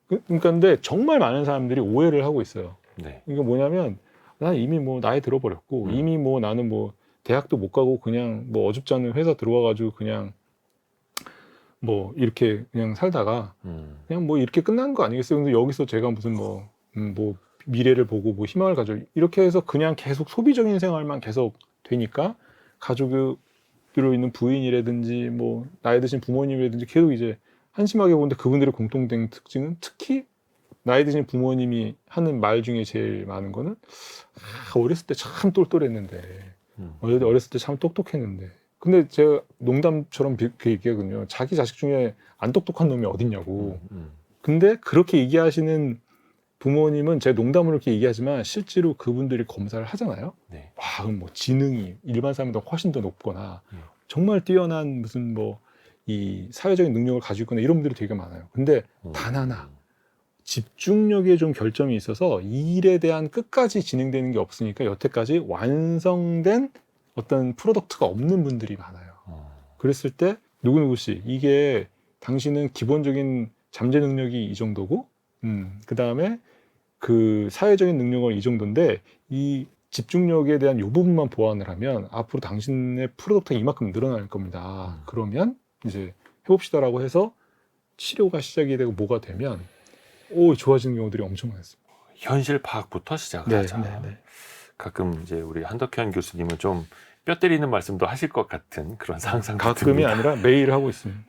Speaker 2: 그러니까 근데 정말 많은 사람들이 오해를 하고 있어요.
Speaker 1: 네.
Speaker 2: 이거 뭐냐면 난 이미 뭐 나이 들어버렸고 이미 뭐 나는 뭐 대학도 못 가고 그냥 뭐 어줍지 않은 회사 들어와가지고 그냥 뭐 이렇게 그냥 살다가 그냥 뭐 이렇게 끝난 거 아니겠어요? 근데 여기서 제가 무슨 뭐 미래를 보고 뭐 희망을 가져 이렇게 해서 그냥 계속 소비적인 생활만 계속 되니까 가족을 주로 있는 부인이라든지 뭐 나이 드신 부모님이라든지 계속 이제 한심하게 보는데 그분들의 공통된 특징은 특히 나이 드신 부모님이 하는 말 중에 제일 많은 거는 어렸을 때 참 똘똘했는데 어렸을 때 참 똑똑했는데 근데 제가 농담처럼 그렇게 얘기하거든요. 자기 자식 중에 안 똑똑한 놈이 어딨냐고. 근데 그렇게 얘기하시는 부모님은 제가 농담으로 이렇게 얘기하지만 실제로 그분들이 검사를 하잖아요.
Speaker 1: 네.
Speaker 2: 와, 그럼 뭐 지능이 일반 사람보다 훨씬 더 높거나 정말 뛰어난 무슨 뭐 이 사회적인 능력을 가지고 있거나 이런 분들이 되게 많아요. 근데 단 하나 집중력에 좀 결점이 있어서 이 일에 대한 끝까지 진행되는 게 없으니까 여태까지 완성된 어떤 프로덕트가 없는 분들이 많아요. 그랬을 때 누구누구 씨 이게 당신은 기본적인 잠재 능력이 이 정도고 그 다음에 그 사회적인 능력은 이 정도인데 이 집중력에 대한 이 부분만 보완을 하면 앞으로 당신의 프로덕트가 이만큼 늘어날 겁니다. 그러면 이제 해봅시다라고 해서 치료가 시작이 되고 뭐가 되면 좋아지는 경우들이 엄청 많습니다.
Speaker 1: 현실 파악부터 시작하자. 가끔 이제 우리 한덕현 교수님은 좀 뼈 때리는 말씀도 하실 것 같은 그런 상상도
Speaker 2: 가끔이
Speaker 1: 듭니다.
Speaker 2: 아니라 매일 하고 있습니다.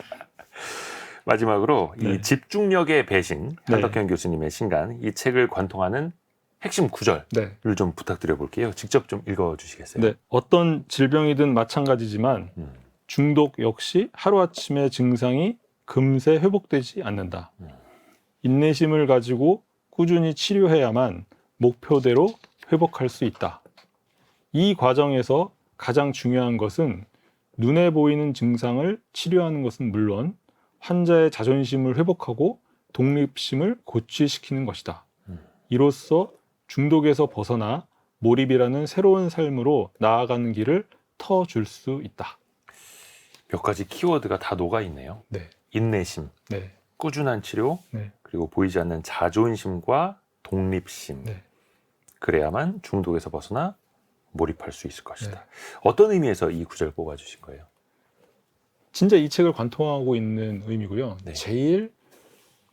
Speaker 1: 마지막으로
Speaker 2: 네.
Speaker 1: 이 집중력의 배신, 한덕현 교수님의 신간, 이 책을 관통하는 핵심 구절을 좀 부탁드려 볼게요. 직접 좀 읽어 주시겠어요?
Speaker 2: 네. 어떤 질병이든 마찬가지지만 중독 역시 하루아침에 증상이 금세 회복되지 않는다. 인내심을 가지고 꾸준히 치료해야만 목표대로 회복할 수 있다. 이 과정에서 가장 중요한 것은 눈에 보이는 증상을 치료하는 것은 물론 환자의 자존심을 회복하고 독립심을 고취시키는 것이다. 이로써 중독에서 벗어나 몰입이라는 새로운 삶으로 나아가는 길을 터줄 수 있다.
Speaker 1: 몇 가지 키워드가 다 녹아 있네요. 인내심, 꾸준한 치료, 그리고 보이지 않는 자존심과 독립심. 그래야만 중독에서 벗어나 몰입할 수 있을 것이다. 어떤 의미에서 이 구절 뽑아주신 거예요?
Speaker 2: 진짜 이 책을 관통하고 있는 의미고요. 제일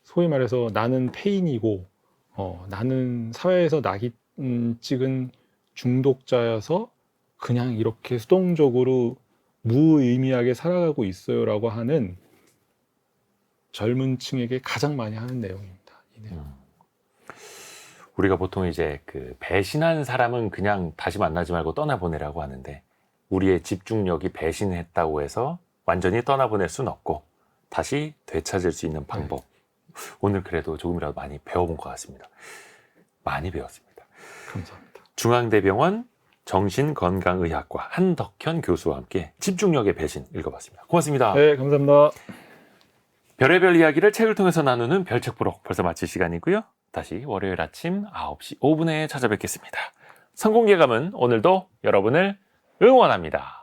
Speaker 2: 소위 말해서 나는 페인이고 나는 사회에서 낙이 찍은 중독자여서 그냥 이렇게 수동적으로 무의미하게 살아가고 있어요라고 하는 젊은 층에게 가장 많이 하는 내용입니다. 이 내용.
Speaker 1: 우리가 보통 이제 그 배신한 사람은 그냥 다시 만나지 말고 떠나보내라고 하는데 우리의 집중력이 배신했다고 해서 완전히 떠나보낼 수는 없고 다시 되찾을 수 있는 방법. 오늘 그래도 조금이라도 많이 배워본 것 같습니다. 많이 배웠습니다.
Speaker 2: 감사합니다.
Speaker 1: 중앙대병원 정신건강의학과 한덕현 교수와 함께 집중력의 배신 읽어봤습니다. 고맙습니다.
Speaker 2: 네, 감사합니다.
Speaker 1: 별의별 이야기를 책을 통해서 나누는 별책부록 벌써 마칠 시간이고요. 다시 월요일 아침 9시 5분에 찾아뵙겠습니다. 성공 예감은 오늘도 여러분을 응원합니다.